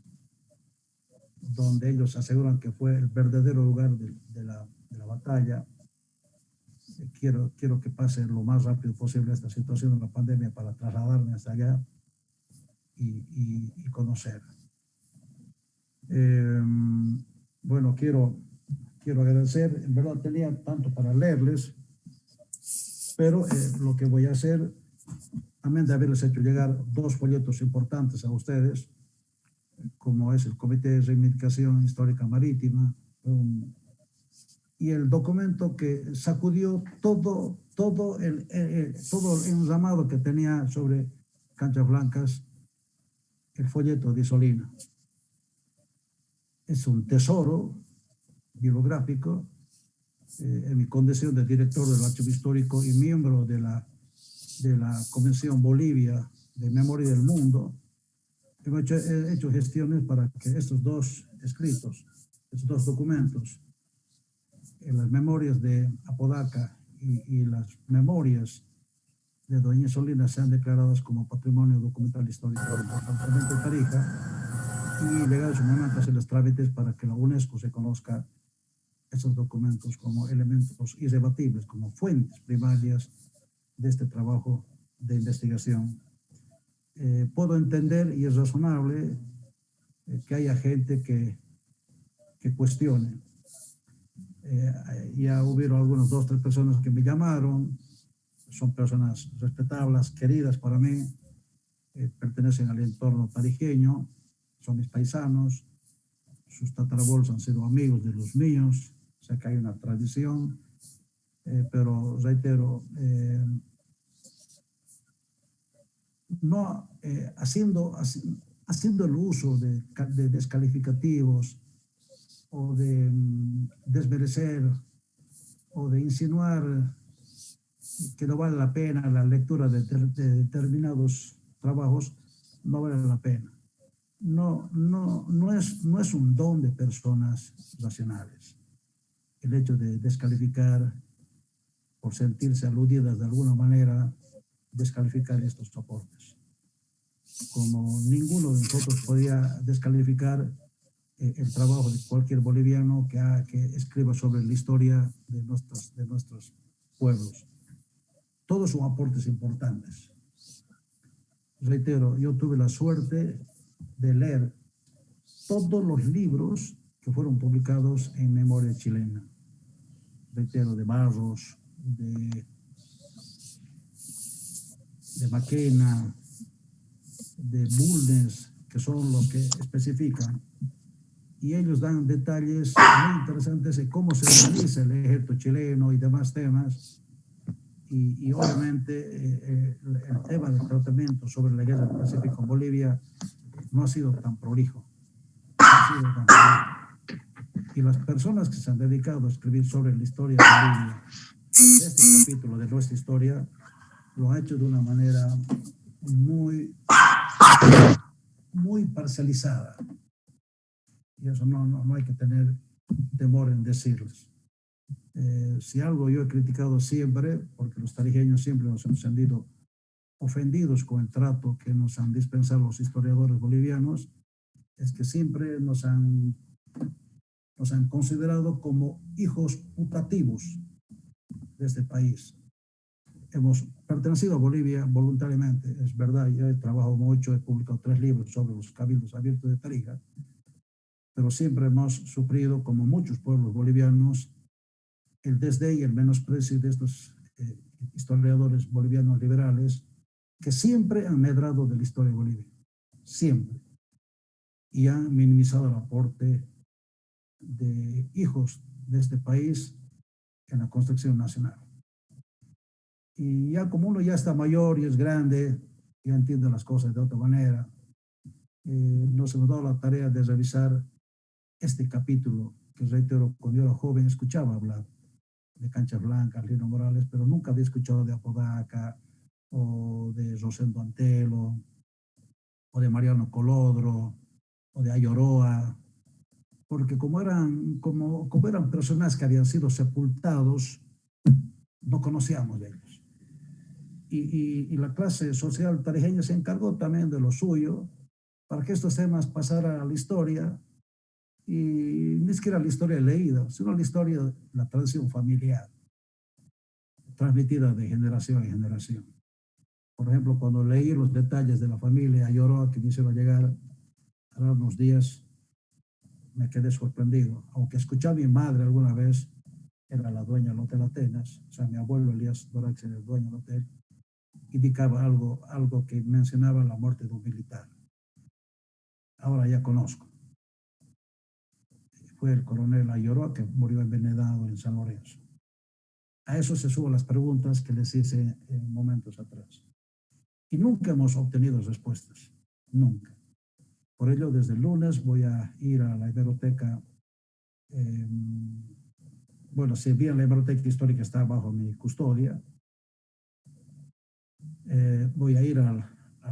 donde ellos aseguran que fue el verdadero lugar de la batalla. Quiero que pase lo más rápido posible esta situación de la pandemia para trasladarme hasta allá y conocer. Bueno, quiero agradecer, en verdad tenía tanto para leerles, pero lo que voy a hacer, amén de haberles hecho llegar 2 folletos importantes a ustedes, como es el Comité de Reivindicación Histórica Marítima, y el documento que sacudió todo el enramado que tenía sobre Canchas Blancas, el folleto de Isolina. Es un tesoro bibliográfico. En mi condición de director del Archivo Histórico y miembro de la Convención Bolivia de Memoria del Mundo, he hecho gestiones para que estos 2 escritos, estos 2 documentos, las memorias de Apodaca y las memorias de doña Isolina, sean declaradas como Patrimonio Documental Histórico del Departamento de Tarija, y llegar a su momento hacer los trámites para que la UNESCO reconozca esos documentos como elementos irrebatibles, como fuentes primarias de este trabajo de investigación. Puedo entender, y es razonable, que haya gente que cuestione. Ya hubieron algunas 2 o 3 personas que me llamaron, son personas respetables, queridas para mí, pertenecen al entorno tarijeño, son mis paisanos, sus tatarabuelos han sido amigos de los míos, o sea que hay una tradición, pero reitero, no haciendo el uso de descalificativos o de desmerecer o de insinuar que no vale la pena la lectura de determinados trabajos, no vale la pena. No es un don de personas racionales. El hecho de descalificar por sentirse aludidas de alguna manera, descalificar estos aportes. Como ninguno de nosotros podía descalificar el trabajo de cualquier boliviano que escriba sobre la historia de nuestros pueblos. Todos son aportes importantes. Reitero, yo tuve la suerte de leer todos los libros que fueron publicados en memoria chilena. Reitero, de Barros, de Maquena, de Bulnes, que son los que especifican. Y ellos dan detalles muy interesantes de cómo se realiza el ejército chileno y demás temas. Y obviamente el tema del tratamiento sobre la guerra del Pacífico en Bolivia no ha sido tan prolijo. Y las personas que se han dedicado a escribir sobre la historia de Bolivia, este capítulo de nuestra historia, lo han hecho de una manera muy parcializada. Y eso no hay que tener temor en decirles. Si algo yo he criticado siempre, porque los tarijeños siempre nos hemos sentido ofendidos con el trato que nos han dispensado los historiadores bolivianos, es que siempre nos han considerado como hijos putativos de este país. Hemos pertenecido a Bolivia voluntariamente, es verdad, yo he trabajado mucho, he publicado 3 libros sobre los cabildos abiertos de Tarija, pero siempre hemos sufrido, como muchos pueblos bolivianos, el desdén y el menosprecio de estos historiadores bolivianos liberales que siempre han medrado de la historia de Bolivia, siempre, y han minimizado el aporte de hijos de este país en la construcción nacional. Y ya como uno ya está mayor y es grande, ya entiende las cosas de otra manera, nos hemos dado la tarea de revisar este capítulo, que reitero, cuando yo era joven escuchaba hablar de Canchas Blancas, Lino Morales, pero nunca había escuchado de Apodaca, o de Rosendo Antelo, o de Mariano Colodro, o de Ayoroa, porque como eran personas que habían sido sepultados, no conocíamos de ellos. Y la clase social tarijeña se encargó también de lo suyo para que estos temas pasaran a la historia, y ni siquiera la historia leída, sino la historia de la tradición familiar, transmitida de generación en generación. Por ejemplo, cuando leí los detalles de la familia Ayoroa que me hicieron llegar a unos días, me quedé sorprendido. Aunque escuché a mi madre alguna vez, era la dueña del Hotel Atenas, o sea, mi abuelo Elías Dorax era el dueño del hotel, indicaba algo que mencionaba la muerte de un militar. Ahora ya conozco. Fue el coronel Ayoroa que murió envenenado en San Lorenzo. A eso se suman las preguntas que les hice en momentos atrás. Y nunca hemos obtenido respuestas, nunca. Por ello, desde el lunes voy a ir a la hemeroteca. Bueno, si bien la hemeroteca histórica está bajo mi custodia, voy a ir a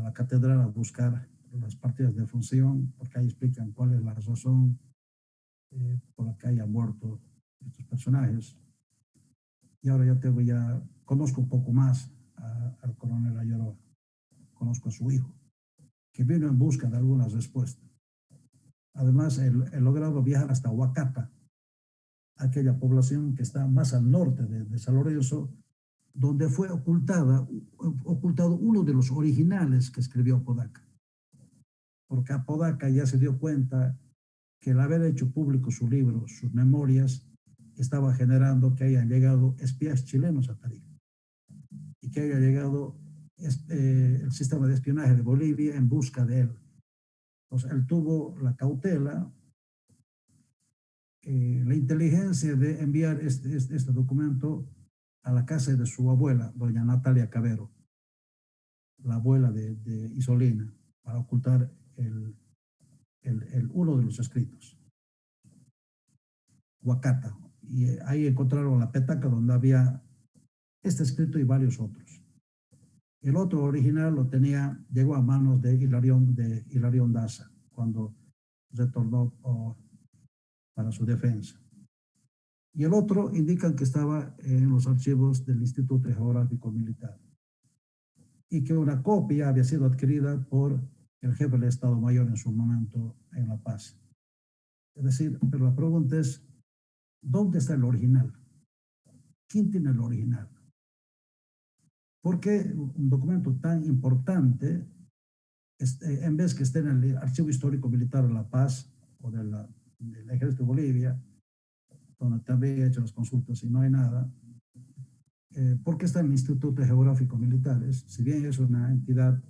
la catedral a buscar las partidas de función, porque ahí explican cuál es la razón por la que hayan muerto estos personajes. Y ahora conozco un poco más al coronel Ayoroa, conozco a su hijo, que vino en busca de algunas respuestas. Además, he logrado viajar hasta Huacata, aquella población que está más al norte de San Lorenzo, donde fue ocultado uno de los originales que escribió Apodaca. Porque Apodaca ya se dio cuenta que el haber hecho público su libro, sus memorias, estaba generando que hayan llegado espías chilenos a Tarija y que haya llegado el sistema de espionaje de Bolivia en busca de él. Entonces, él tuvo la cautela la inteligencia de enviar este documento a la casa de su abuela, doña Natalia Cabero, la abuela de Isolina, para ocultar uno de los escritos, Huacata. Y ahí encontraron la petaca donde había este escrito y varios otros. El otro original llegó a manos de Hilarión Daza cuando retornó para su defensa. Y el otro indican que estaba en los archivos del Instituto Geográfico Militar y que una copia había sido adquirida por el jefe del Estado Mayor en su momento en La Paz. Es decir, pero la pregunta es, ¿dónde está el original? ¿Quién tiene el original? ¿Por qué un documento tan importante, en vez que esté en el Archivo Histórico Militar de La Paz o del Ejército de Bolivia, donde también he hecho las consultas y no hay nada, ¿por qué está en el Instituto Geográfico Militar? Si bien es una entidad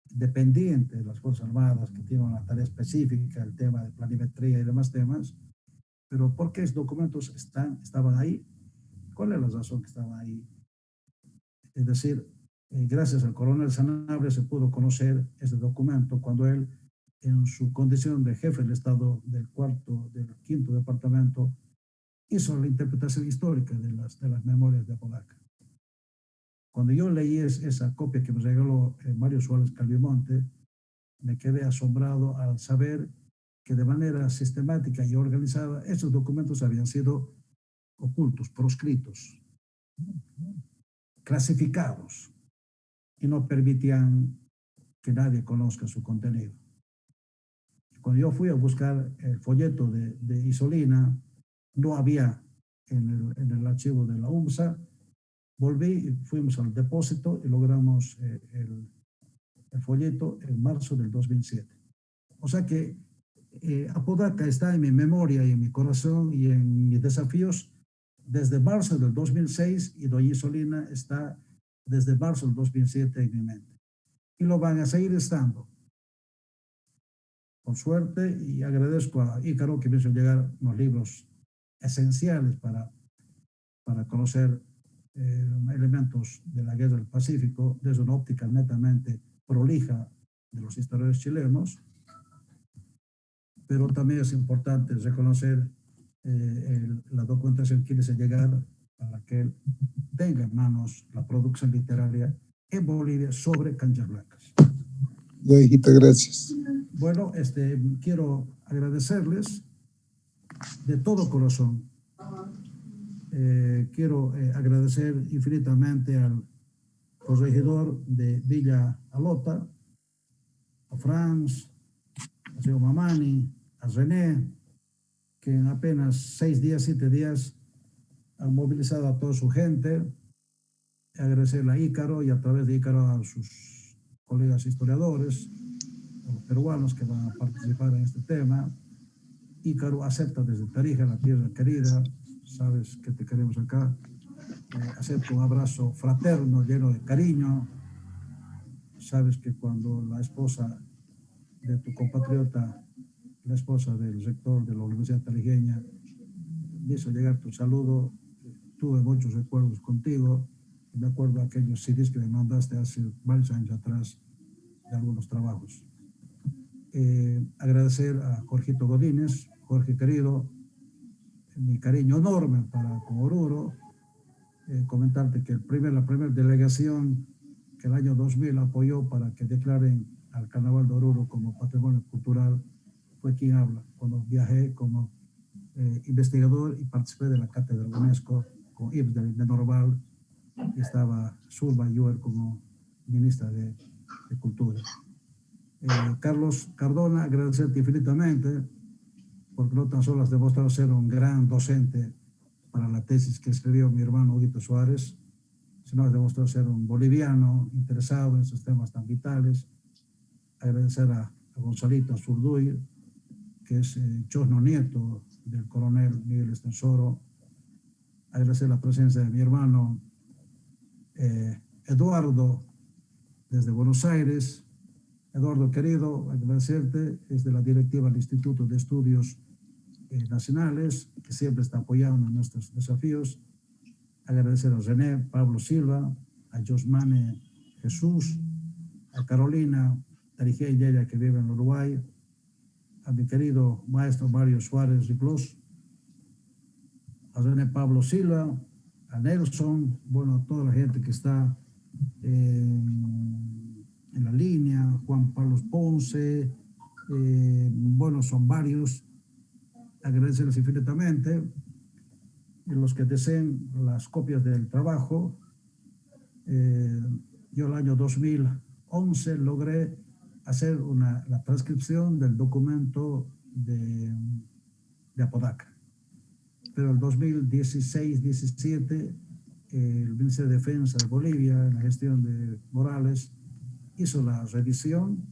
dependiente de las Fuerzas Armadas que tiene una tarea específica, el tema de planimetría y demás temas, pero ¿por qué esos documentos estaban ahí? ¿Cuál es la razón que estaban ahí? Es decir, gracias al coronel Sanabria se pudo conocer este documento cuando él, en su condición de jefe del Estado del quinto departamento, hizo la interpretación histórica de las memorias de Apodaca. Cuando yo leí esa copia que me regaló Mario Suárez Calvimonte, me quedé asombrado al saber que de manera sistemática y organizada esos documentos habían sido ocultos, proscritos, clasificados, y no permitían que nadie conozca su contenido. Cuando yo fui a buscar el folleto de Isolina, no había en el archivo de la UMSA. Volví, fuimos al depósito y logramos el folleto en marzo del 2007. O sea que Apodaca está en mi memoria y en mi corazón y en mis desafíos desde marzo del 2006 y doña Isolina está desde marzo del 2007 en mi mente. Y lo van a seguir estando. Por suerte, y agradezco a Ícaro que me hizo llegar unos libros esenciales para conocer elementos de la Guerra del Pacífico desde una óptica netamente prolija de los historiadores chilenos, pero también es importante reconocer la documentación que quiere llegar para que él tenga en manos la producción literaria en Bolivia sobre Canchas Blancas. Ya, hijita, gracias. Bueno, quiero agradecerles de todo corazón. Quiero agradecer infinitamente al corregidor de Villa Alota, a Franz, a señor Mamani, a René, que en apenas 6 días, 7 días han movilizado a toda su gente. Agradecerle a Ícaro y a través de Ícaro a sus colegas historiadores, a los peruanos que van a participar en este tema. Ícaro acepta desde Tarija, la tierra querida, sabes que te queremos acá. Acepto un abrazo fraterno, lleno de cariño. Sabes que cuando la esposa de tu compatriota, la esposa del rector de la Universidad Tarijeña, me hizo llegar tu saludo, tuve muchos recuerdos contigo. Me acuerdo de aquellos CDs que me mandaste hace varios años atrás de algunos trabajos. Agradecer a Jorgito Godínez, Jorge querido, mi cariño enorme con Oruro. Comentarte que la primera delegación que el año 2000 apoyó para que declaren al Carnaval de Oruro como patrimonio cultural fue quien habla. Cuando viajé como investigador y participé de la cátedra UNESCO con Yves de Norval, y estaba Zulma Yuer como ministra de Cultura. Carlos Cardona, agradecerte infinitamente, porque no tan solo has demostrado ser un gran docente para la tesis que escribió mi hermano Huguito Suárez, sino has demostrado ser un boliviano interesado en esos temas tan vitales. Agradecer a Gonzalito Azurduy, que es chosno nieto del coronel Miguel Estensoro. Agradecer la presencia de mi hermano Eduardo desde Buenos Aires. Eduardo querido, agradecerte, es de la directiva del Instituto de Estudios nacionales, que siempre está apoyando nuestros desafíos. Agradecer a René Pablo Silva, a Josmane Jesús, a Carolina Tarijeya, que vive en Uruguay, a mi querido maestro Mario Suárez Riclos, a René Pablo Silva, a Nelson, bueno, a toda la gente que está en la línea, Juan Carlos Ponce, bueno, son varios. Agradecerles infinitamente. Y los que deseen las copias del trabajo, yo el año 2011 logré hacer la transcripción del documento de Apodaca. Pero el 2016-17, el Ministerio de Defensa de Bolivia, en la gestión de Morales, hizo la revisión,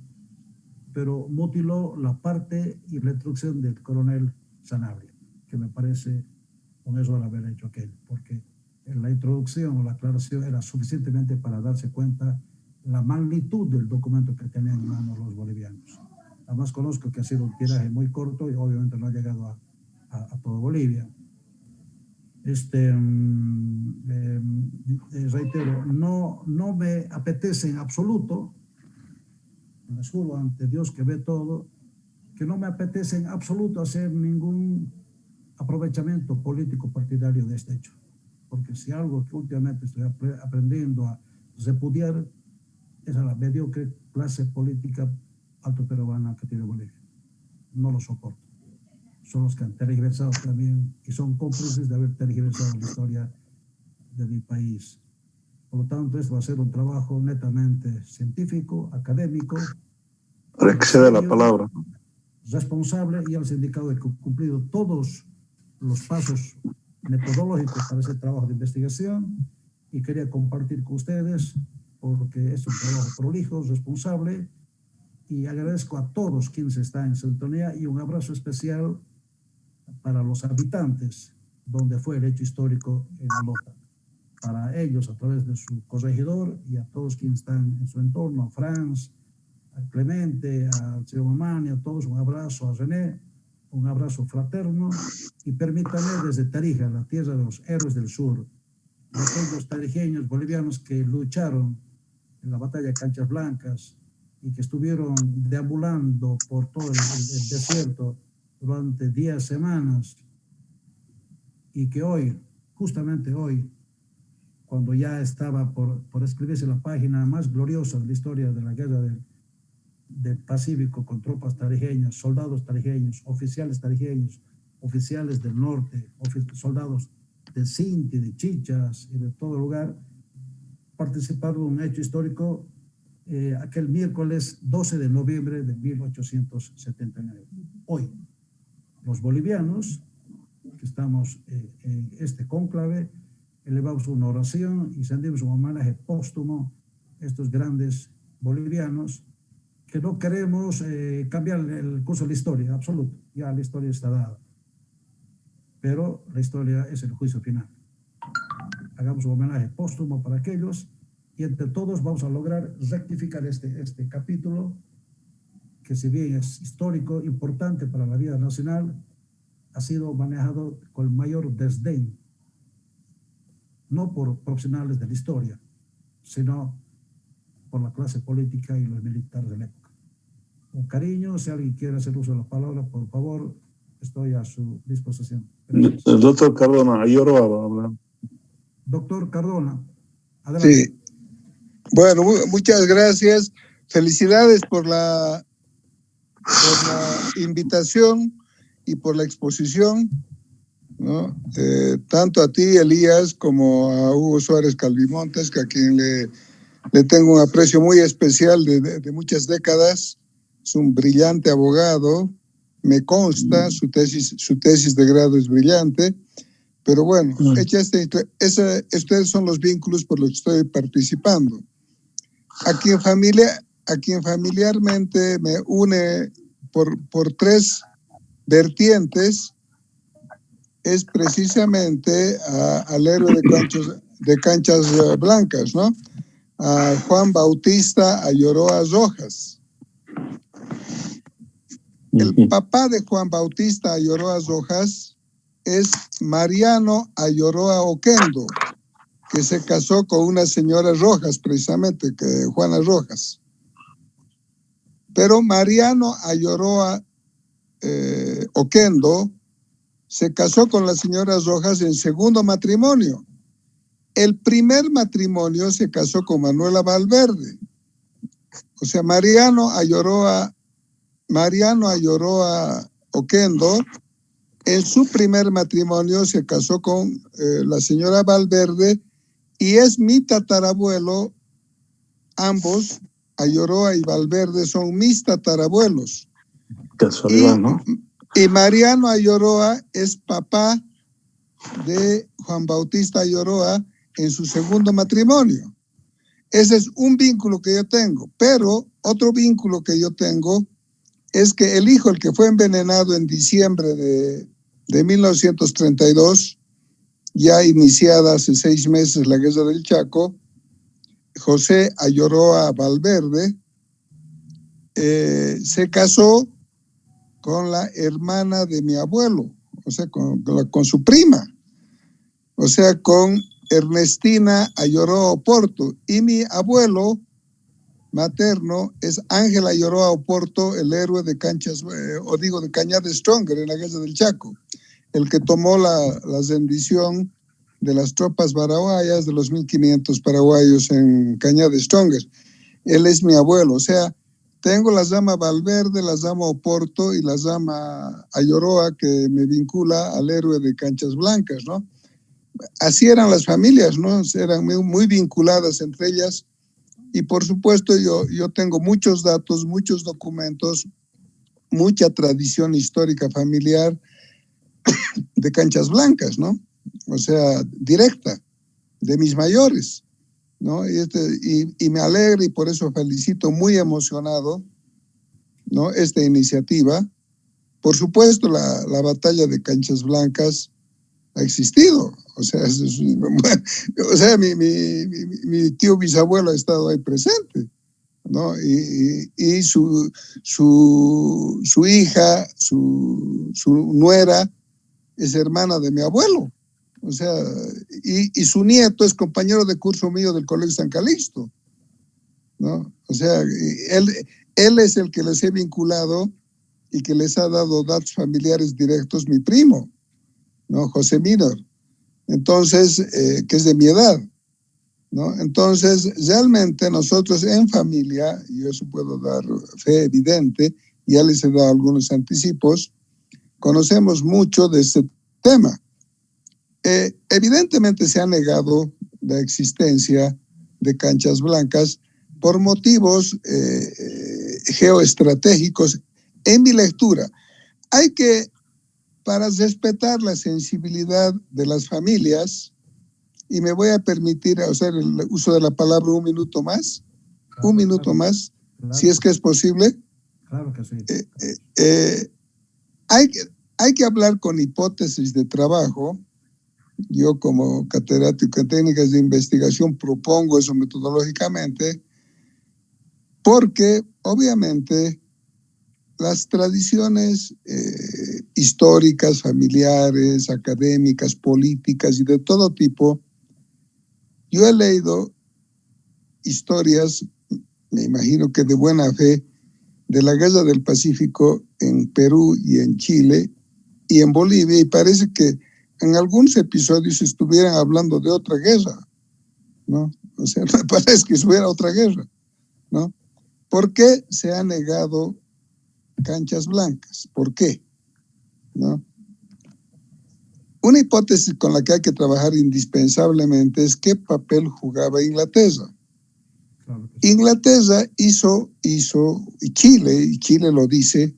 pero mutiló la parte y la introducción del coronel Sanabria, que me parece un error haber hecho aquello, porque la introducción o la aclaración era suficientemente para darse cuenta la magnitud del documento que tenían en manos los bolivianos. Además conozco que ha sido un tiraje muy corto y obviamente no ha llegado a toda Bolivia. Reitero, no me apetece en absoluto, les juro ante Dios que ve todo, que no me apetece en absoluto hacer ningún aprovechamiento político partidario de este hecho. Porque si algo que últimamente estoy aprendiendo a repudiar es a la mediocre clase política altoperuana que tiene Bolivia. No lo soporto. Son los que han tergiversado también y son cómplices de haber tergiversado la historia de mi país. Por lo tanto, esto va a ser un trabajo netamente científico, académico. Ahora que se dé la palabra. Responsable, y al sindicato he cumplido todos los pasos metodológicos para ese trabajo de investigación y quería compartir con ustedes porque es un trabajo prolijo, responsable, y agradezco a todos quienes están en sintonía y un abrazo especial para los habitantes donde fue el hecho histórico en Alota. Para ellos, a través de su corregidor y a todos quienes están en su entorno, a Franz, a Clemente, al señor Mamani, a todos un abrazo, a René, un abrazo fraterno, y permítanme desde Tarija, la tierra de los héroes del sur, de aquellos tarijeños bolivianos que lucharon en la batalla de Canchas Blancas y que estuvieron deambulando por todo el desierto durante 10 semanas, y que hoy, justamente hoy, cuando ya estaba por escribirse la página más gloriosa de la historia de la guerra del Pacífico con tropas tarijeñas, soldados tarijeños, oficiales tarijeños, oficiales del norte, soldados de Cinti, de Chichas y de todo lugar, participaron en un hecho histórico aquel miércoles 12 de noviembre de 1879. Hoy, los bolivianos que estamos en este cónclave, elevamos una oración y sentimos un homenaje póstumo a estos grandes bolivianos que no queremos cambiar el curso de la historia, absoluto. Ya la historia está dada. Pero la historia es el juicio final. Hagamos un homenaje póstumo para aquellos y entre todos vamos a lograr rectificar este capítulo que, si bien es histórico, importante para la vida nacional, ha sido manejado con el mayor desdén, no por profesionales de la historia, sino por la clase política y los militares de la época. Con cariño, si alguien quiere hacer uso de la palabra, por favor, estoy a su disposición. Gracias. El doctor Cardona, Ayoro va a hablar. Doctor Cardona, adelante. Sí. Bueno, muchas gracias. Felicidades por la invitación y por la exposición, ¿no? Tanto a ti, Elías, como a Hugo Suárez Calvimontes, que a quien le tengo un aprecio muy especial de muchas décadas. Es un brillante abogado, me consta, su tesis de grado es brillante, pero bueno, ustedes son los vínculos por los que estoy participando. A quien familiarmente me une por tres vertientes es precisamente al héroe de Canchas Blancas, ¿no? A Juan Bautista Ayoroa Rojas. El papá de Juan Bautista Ayoroa Rojas es Mariano Ayoroa Oquendo, que se casó con una señora Rojas, precisamente, que Juana Rojas. Pero Mariano Ayoroa Oquendo se casó con la señora Rojas en segundo matrimonio. El primer matrimonio se casó con Manuela Valverde. O sea, Mariano Ayoroa Oquendo, en su primer matrimonio se casó con la señora Valverde y es mi tatarabuelo. Ambos, Ayoroa y Valverde, son mis tatarabuelos. Casualidad, ¿no? Y Mariano Ayoroa es papá de Juan Bautista Ayoroa en su segundo matrimonio. Ese es un vínculo que yo tengo, pero otro vínculo que yo tengo es que el hijo, el que fue envenenado en diciembre de 1932, ya iniciada hace 6 meses la guerra del Chaco, José Ayoroa Valverde, se casó con la hermana de mi abuelo, o sea, con su prima, o sea, con Ernestina Ayoroa Oporto, y mi abuelo materno es Ángel Ayoroa Oporto, el héroe de de Cañada Stronger en la guerra del Chaco, el que tomó la rendición de las tropas paraguayas, de los 1.500 paraguayos en Cañada Stronger. Él es mi abuelo, o sea, tengo la llama Valverde, la llama Oporto y la llama Ayoroa que me vincula al héroe de Canchas Blancas, ¿no? Así eran las familias, ¿no? Eran muy vinculadas entre ellas. Y por supuesto yo tengo muchos datos, muchos documentos, mucha tradición histórica familiar de Canchas Blancas, ¿no? O sea, directa, de mis mayores, ¿no? Y me alegra y por eso felicito muy emocionado, ¿no? Esta iniciativa. Por supuesto, la batalla de Canchas Blancas ha existido. O sea, mi tío bisabuelo ha estado ahí presente, ¿no? Y su hija, su nuera, es hermana de mi abuelo. O sea, y su nieto es compañero de curso mío del Colegio San Calixto, ¿no? O sea, él es el que les he vinculado y que les ha dado datos familiares directos, mi primo, ¿no? José Minor. Entonces, que es de mi edad, ¿no? Entonces, realmente nosotros en familia, y eso puedo dar fe evidente, ya les he dado algunos anticipos, conocemos mucho de este tema. Evidentemente se ha negado la existencia de Canchas Blancas por motivos geoestratégicos. En mi lectura, hay que, para respetar la sensibilidad de las familias, y me voy a permitir hacer el uso de la palabra un minuto más, claro, si es que es posible. Claro que sí. Hay que hablar con hipótesis de trabajo. Yo como catedrático en técnicas de investigación propongo eso metodológicamente, porque obviamente las tradiciones históricas, familiares, académicas, políticas y de todo tipo, yo he leído historias, me imagino que de buena fe, de la Guerra del Pacífico en Perú y en Chile y en Bolivia, y parece que en algunos episodios estuvieran hablando de otra guerra, ¿no? O sea, me parece que hubiera otra guerra, ¿no? ¿Por qué se ha negado Canchas Blancas? ¿Por qué? ¿No? Una hipótesis con la que hay que trabajar indispensablemente es qué papel jugaba Inglaterra. Claro que sí. Inglaterra hizo, y Chile lo dice,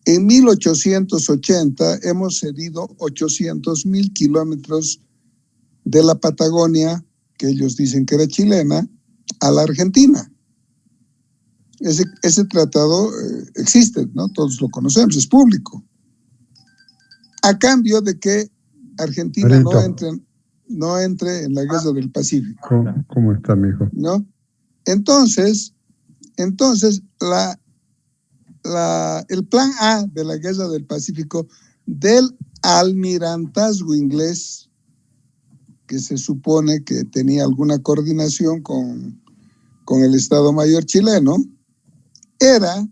en 1880 hemos cedido 800.000 kilómetros de la Patagonia, que ellos dicen que era chilena, a la Argentina. Ese tratado existe, ¿no? Todos lo conocemos, es público. A cambio de que Argentina no entre en la guerra del Pacífico. ¿Cómo está, mijo? ¿No? Entonces la el plan A de la Guerra del Pacífico del almirantazgo inglés, que se supone que tenía alguna coordinación con el Estado Mayor chileno, era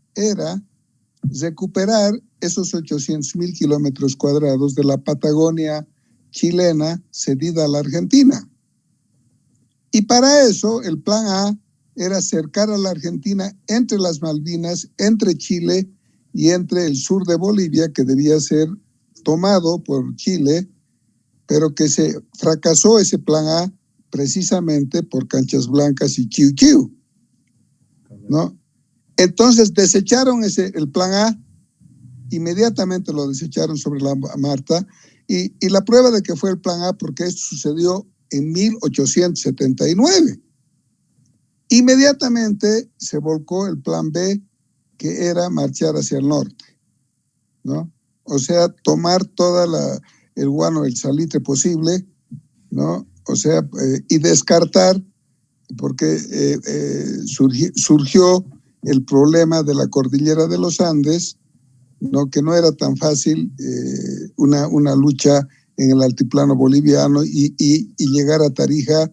recuperar esos 800,000 kilómetros cuadrados de la Patagonia chilena cedida a la Argentina. Y para eso el plan A era acercar a la Argentina entre las Malvinas, entre Chile y entre el sur de Bolivia, que debía ser tomado por Chile, pero que se fracasó ese plan A precisamente por Canchas Blancas y Chiu Chiu, ¿no? Entonces desecharon el plan A, inmediatamente lo desecharon sobre la marcha, y la prueba de que fue el plan A, porque esto sucedió en 1879. Inmediatamente se volcó el plan B, que era marchar hacia el norte, ¿no? O sea, tomar toda el guano, el salitre posible, ¿no? O sea, y descartar, porque surgió el problema de la cordillera de los Andes, ¿no? Que no era tan fácil una lucha en el altiplano boliviano y llegar a Tarija,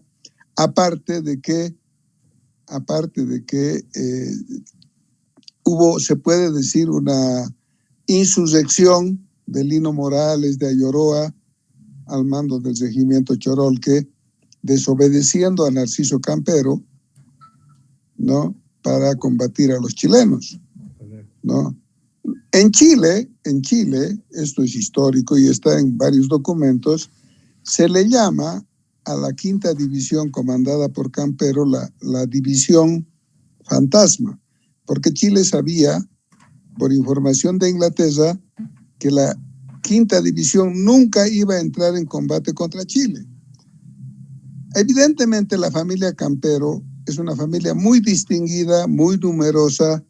aparte de que hubo, se puede decir, una insurrección de Lino Morales de Ayoroa al mando del regimiento Chorolque, desobedeciendo a Narciso Campero, ¿no? Para combatir a los chilenos, ¿no? En Chile, esto es histórico y está en varios documentos, se le llama a la quinta división comandada por Campero la división fantasma, porque Chile sabía, por información de Inglaterra, que la quinta división nunca iba a entrar en combate contra Chile. Evidentemente la familia Campero es una familia muy distinguida, muy numerosa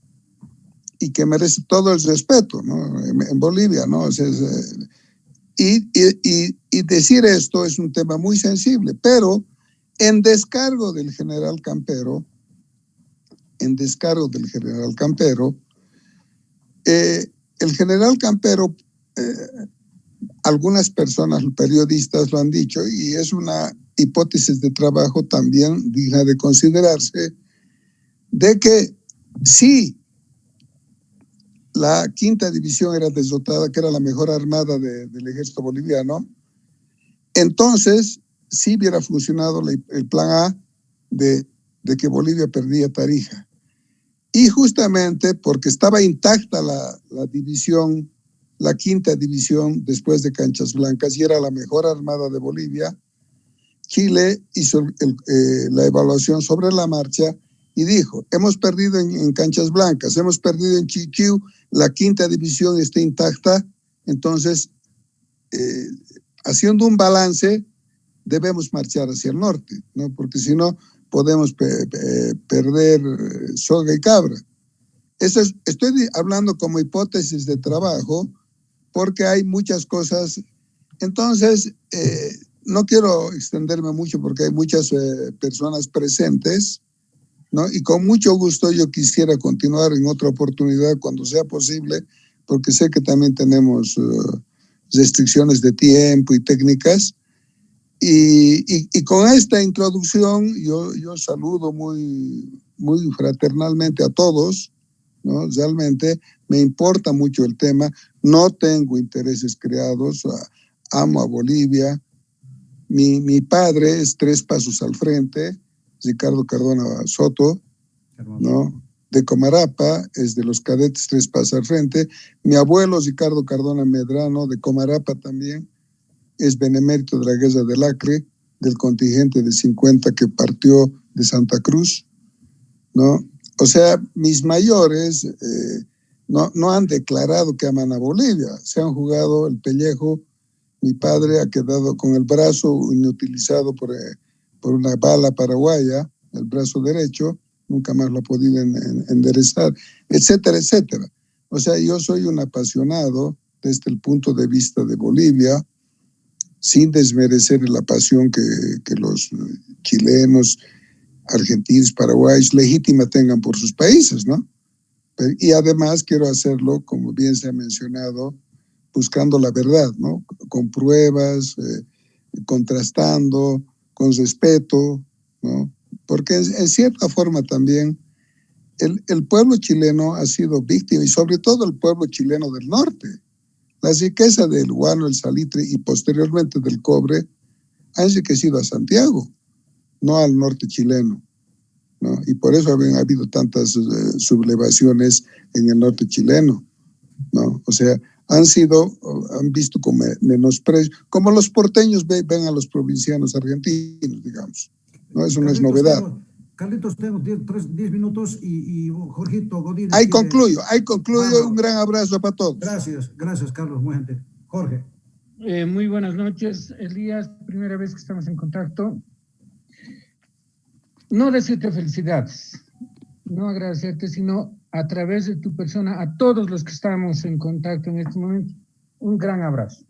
y que merece todo el respeto, ¿no? En Bolivia, ¿no? O sea, y decir esto es un tema muy sensible, pero en descargo del general Campero, el general Campero, algunas personas, periodistas lo han dicho, y es una hipótesis de trabajo también digna de considerarse, de que sí, la quinta división era desdotada, que era la mejor armada del ejército boliviano, entonces sí hubiera funcionado el plan A de que Bolivia perdía Tarija. Y justamente porque estaba intacta la división, la quinta división después de Canchas Blancas, y era la mejor armada de Bolivia, Chile hizo la evaluación sobre la marcha y dijo, hemos perdido en Canchas Blancas, hemos perdido en Chiu Chiu, la quinta división está intacta, entonces, haciendo un balance, debemos marchar hacia el norte, ¿no? Porque si no, podemos perder soga y cabra. Estoy hablando como hipótesis de trabajo, porque hay muchas cosas. Entonces, no quiero extenderme mucho porque hay muchas personas presentes, ¿no? Y con mucho gusto yo quisiera continuar en otra oportunidad cuando sea posible, porque sé que también tenemos restricciones de tiempo y técnicas. Y con esta introducción yo saludo muy fraternalmente a todos, ¿no? Realmente me importa mucho el tema, no tengo intereses creados, amo a Bolivia. Mi padre es 3 pasos al frente, Ricardo Cardona Soto, ¿no? De Comarapa, es de los cadetes 3 pasos al frente. Mi abuelo Ricardo Cardona Medrano, de Comarapa también, es benemérito de la Guerra del Acre, del contingente de 50 que partió de Santa Cruz, ¿no? O sea, mis mayores no han declarado que aman a Bolivia, se han jugado el pellejo. Mi padre ha quedado con el brazo inutilizado por una bala paraguaya, el brazo derecho, nunca más lo ha podido enderezar, etcétera, etcétera. O sea, yo soy un apasionado desde el punto de vista de Bolivia, sin desmerecer la pasión que los chilenos, argentinos, paraguayos, legítima tengan por sus países, ¿no? Y además quiero hacerlo, como bien se ha mencionado, buscando la verdad, ¿no? Con pruebas, contrastando, con respeto, ¿no? Porque en cierta forma también el pueblo chileno ha sido víctima, y sobre todo el pueblo chileno del norte. La riqueza del guano, el salitre y posteriormente del cobre ha enriquecido a Santiago, no al norte chileno, ¿no? Y por eso ha habido tantas sublevaciones en el norte chileno, ¿no? O sea, han visto como menosprecio, como los porteños ven a los provincianos argentinos, digamos, ¿no? Eso no es novedad. Carlitos, tengo 10 minutos y Jorgito Godínez. Ahí concluyo. Vamos. Un gran abrazo para todos. Gracias, Carlos, muy gente. Jorge. Muy buenas noches, Elías, primera vez que estamos en contacto. No decirte felicidades, no agradecerte, sino a través de tu persona, a todos los que estamos en contacto en este momento, un gran abrazo.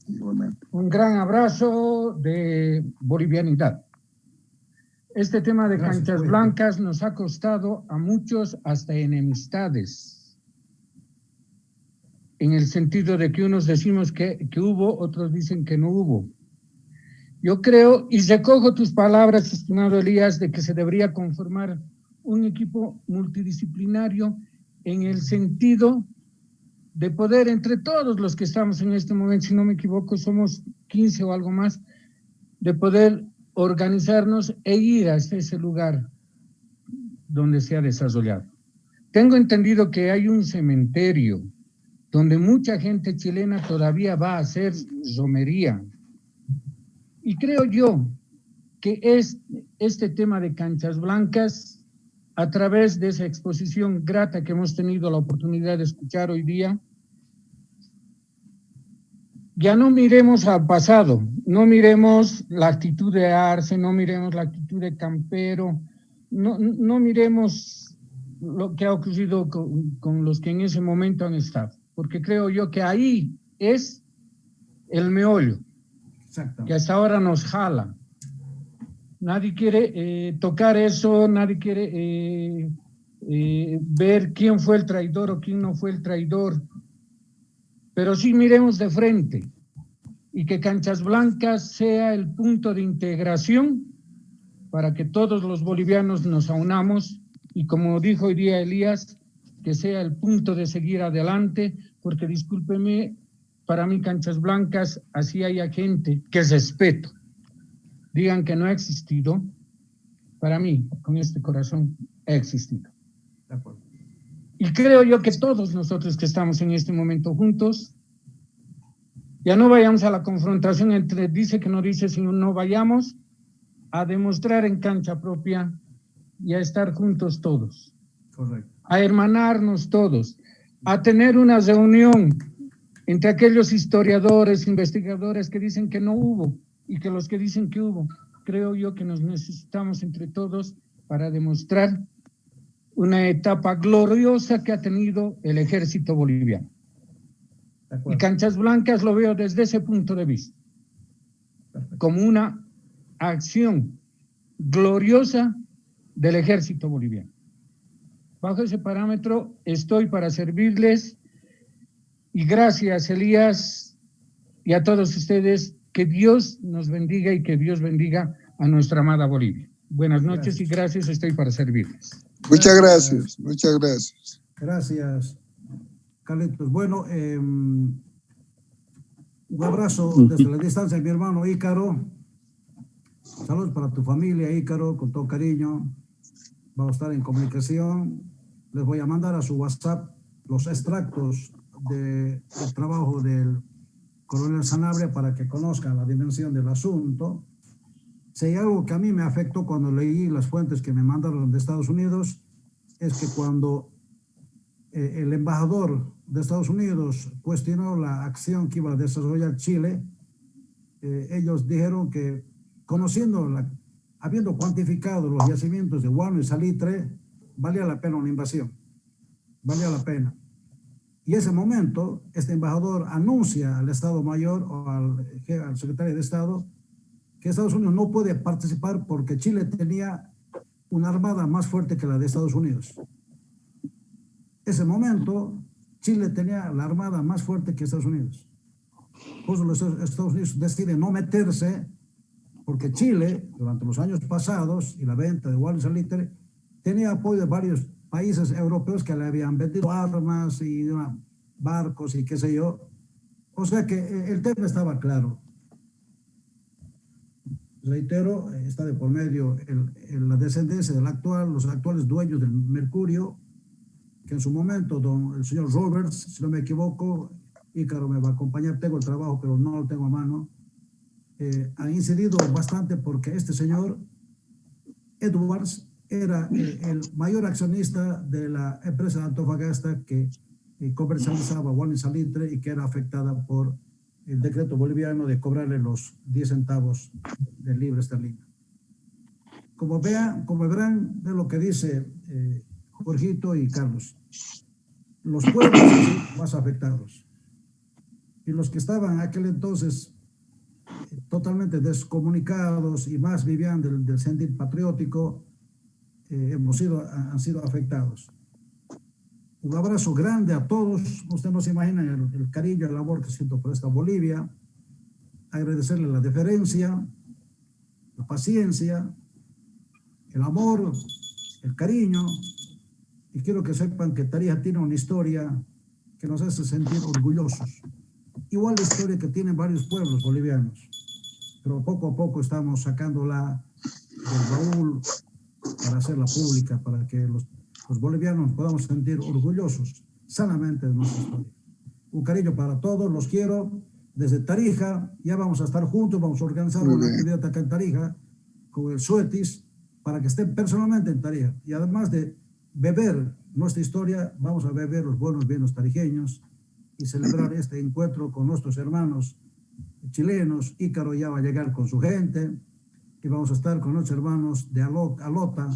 Igualmente. Un gran abrazo de bolivianidad. Este tema de canchas blancas nos ha costado a muchos hasta enemistades, en el sentido de que unos decimos que hubo, otros dicen que no hubo. Yo creo, y recojo tus palabras, estimado Elías, de que se debería conformar un equipo multidisciplinario en el sentido de poder, entre todos los que estamos en este momento, si no me equivoco, somos 15 o algo más, de poder organizarnos e ir hasta ese lugar donde se ha desarrollado. Tengo entendido que hay un cementerio donde mucha gente chilena todavía va a hacer romería. Y creo yo que este tema de canchas blancas, a través de esa exposición grata que hemos tenido la oportunidad de escuchar hoy día, ya no miremos al pasado, no miremos la actitud de Arce, no miremos la actitud de Campero, no miremos lo que ha ocurrido con los que en ese momento han estado, porque creo yo que ahí es el meollo, que hasta ahora nos jala. Nadie quiere tocar eso, nadie quiere ver quién fue el traidor o quién no fue el traidor, pero sí miremos de frente y que Canchas Blancas sea el punto de integración para que todos los bolivianos nos aunamos y, como dijo hoy día Elías, que sea el punto de seguir adelante, porque discúlpeme, para mí Canchas Blancas, así haya gente que respeto, digan que no ha existido, para mí, con este corazón, ha existido. De acuerdo. Y creo yo que todos nosotros que estamos en este momento juntos, ya no vayamos a la confrontación entre dice que no dice, sino no vayamos a demostrar en cancha propia y a estar juntos todos. Correcto. A hermanarnos todos, a tener una reunión entre aquellos historiadores, investigadores que dicen que no hubo y que los que dicen que hubo. Creo yo que nos necesitamos entre todos para demostrar una etapa gloriosa que ha tenido el ejército boliviano. Y Canchas Blancas lo veo desde ese punto de vista, como una acción gloriosa del ejército boliviano. Bajo ese parámetro estoy para servirles y gracias, Elías, y a todos ustedes, que Dios nos bendiga y que Dios bendiga a nuestra amada Bolivia. Buenas noches y gracias, estoy para servirles. Muchas gracias, muchas gracias. Gracias, Carlitos. Bueno, un abrazo desde la distancia a mi hermano Ícaro. Saludos para tu familia, Ícaro, con todo cariño. Vamos a estar en comunicación. Les voy a mandar a su WhatsApp los extractos del trabajo del coronel Sanabria para que conozcan la dimensión del asunto. Si hay algo que a mí me afectó cuando leí las fuentes que me mandaron de Estados Unidos, es que cuando el embajador de Estados Unidos cuestionó la acción que iba a desarrollar Chile, ellos dijeron que habiendo cuantificado los yacimientos de guano y salitre, valía la pena una invasión, valía la pena. Y ese momento, este embajador anuncia al Estado Mayor o al secretario de Estado que Estados Unidos no puede participar porque Chile tenía una armada más fuerte que la de Estados Unidos. ese momento Chile tenía la armada más fuerte que Estados Unidos. Por eso los Estados Unidos deciden no meterse, porque Chile, durante los años pasados, y la venta de Wallis Salitre, tenía apoyo de varios países europeos que le habían vendido armas y barcos y qué sé yo. O sea que el tema estaba claro. Reitero, está de por medio la descendencia los actuales dueños del Mercurio, que en su momento, el señor Roberts, si no me equivoco, Ícaro me va a acompañar, tengo el trabajo, pero no lo tengo a mano, han incidido bastante porque este señor, Edwards, era el mayor accionista de la empresa de Antofagasta que comercializaba Wallis Salitre y que era afectada por el decreto boliviano de cobrarle los 10 centavos de libra esterlina. Como verán de lo que dice Jorgito y Carlos, los pueblos más afectados y los que estaban en aquel entonces totalmente descomunicados y más vivían del sentir patriótico, han sido afectados. Un abrazo grande a todos. Ustedes no se imaginan el cariño y el amor que siento por esta Bolivia. Agradecerle la deferencia, la paciencia, el amor, el cariño. Y quiero que sepan que Tarija tiene una historia que nos hace sentir orgullosos. Igual la historia que tienen varios pueblos bolivianos. Pero poco a poco estamos sacándola del baúl para hacerla pública, para que los bolivianos podamos sentir orgullosos sanamente de nuestra historia. Un cariño para todos, los quiero. Desde Tarija, ya vamos a estar juntos, vamos a organizar una actividad acá en Tarija con el Suetis para que estén personalmente en Tarija. Y además de beber nuestra historia, vamos a beber los buenos vinos tarijeños y celebrar este encuentro con nuestros hermanos chilenos. Ícaro ya va a llegar con su gente y vamos a estar con nuestros hermanos de Alota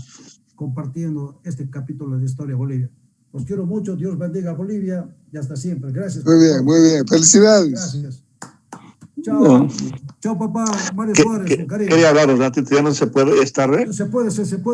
compartiendo este capítulo de Historia Bolivia. Los quiero mucho, Dios bendiga a Bolivia y hasta siempre. Gracias. Muy bien, felicidades. Gracias. Chao, chao papá, Mario Suárez, con cariño. Quería hablar un ratito, ya no se puede estar, ¿eh? Se puede,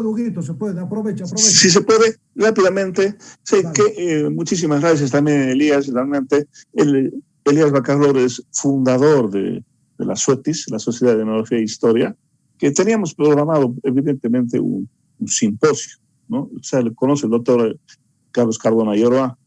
Huguito, se puede, aprovecha. Si se puede, rápidamente. Sí, que, muchísimas gracias también, Elías, realmente. Elías Bacarlor es fundador de la SUETIS, la Sociedad de Etnología e Historia, que teníamos programado, evidentemente, un simposio, ¿no? O sea, le conoce el doctor Carlos Cardona Lloroa,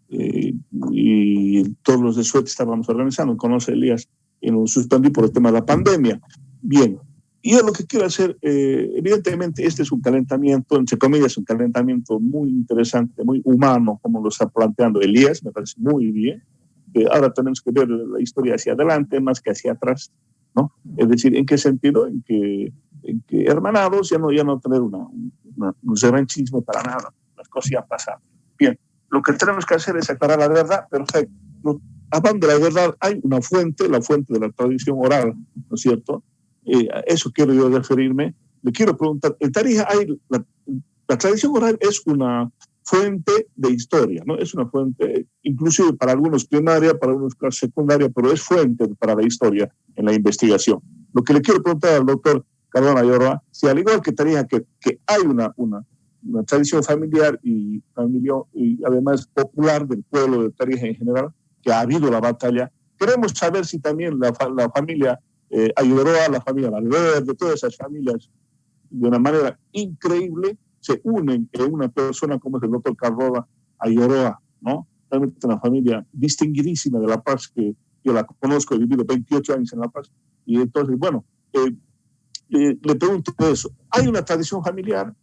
y todos los de SUETIS estábamos organizando, conoce Elías, y nos suspendí por el tema de la pandemia. Bien, y yo lo que quiero hacer, evidentemente este es un calentamiento, entre comillas, un calentamiento muy interesante, muy humano, como lo está planteando Elías, me parece muy bien. Ahora tenemos que ver la historia hacia adelante más que hacia atrás, ¿no? Es decir, ¿en qué sentido? En que hermanados ya no tener un revanchismo para nada, las cosas ya han pasado. Bien, lo que tenemos que hacer es aclarar la verdad, perfecto. Hablando de la verdad, hay una fuente, la fuente de la tradición oral, ¿no es cierto? A eso quiero yo referirme. Le quiero preguntar, en Tarija hay la tradición oral es una fuente de historia, ¿no? Es una fuente, inclusive para algunos primaria, para algunos secundaria, pero es fuente para la historia en la investigación. Lo que le quiero preguntar al doctor Cardona Lloroa, si al igual que Tarija, que hay una tradición familiar y además popular del pueblo de Tarija en general, que ha habido la batalla, queremos saber si también la familia Ayoroa, la familia Valverde, todas esas familias, de una manera increíble, se unen en una persona como es el doctor Cardona Ayoroa, ¿no? Realmente una familia distinguidísima de La Paz, que yo la conozco, he vivido 28 años en La Paz, y entonces, bueno, le pregunto eso. ¿Hay una tradición familiar?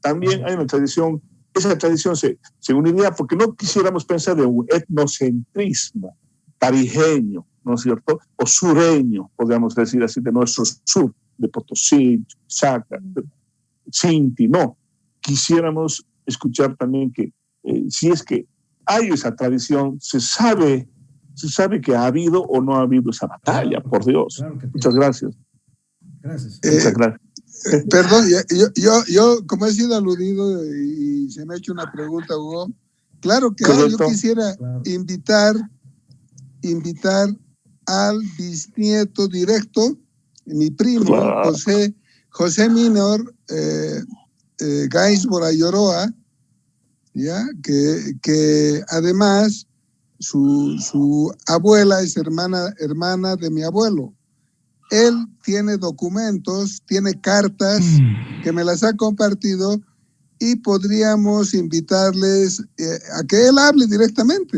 También hay una tradición, esa tradición se uniría porque no quisiéramos pensar en un etnocentrismo tarijeño, ¿no es cierto? O sureño, podríamos decir así, de nuestro sur, de Potosí, Chaca, Cinti, no. Quisiéramos escuchar también que si es que hay esa tradición, se sabe que ha habido o no ha habido esa batalla, por Dios. Claro. Muchas gracias. Gracias. Muchas gracias. Perdón, yo como he sido aludido y se me ha hecho una pregunta, Hugo, claro que yo quisiera invitar al bisnieto directo, mi primo, José Minor Gainsborough Ayoroa, ¿ya? Que además su abuela es hermana de mi abuelo. Él tiene documentos, tiene cartas que me las ha compartido y podríamos invitarles a que él hable directamente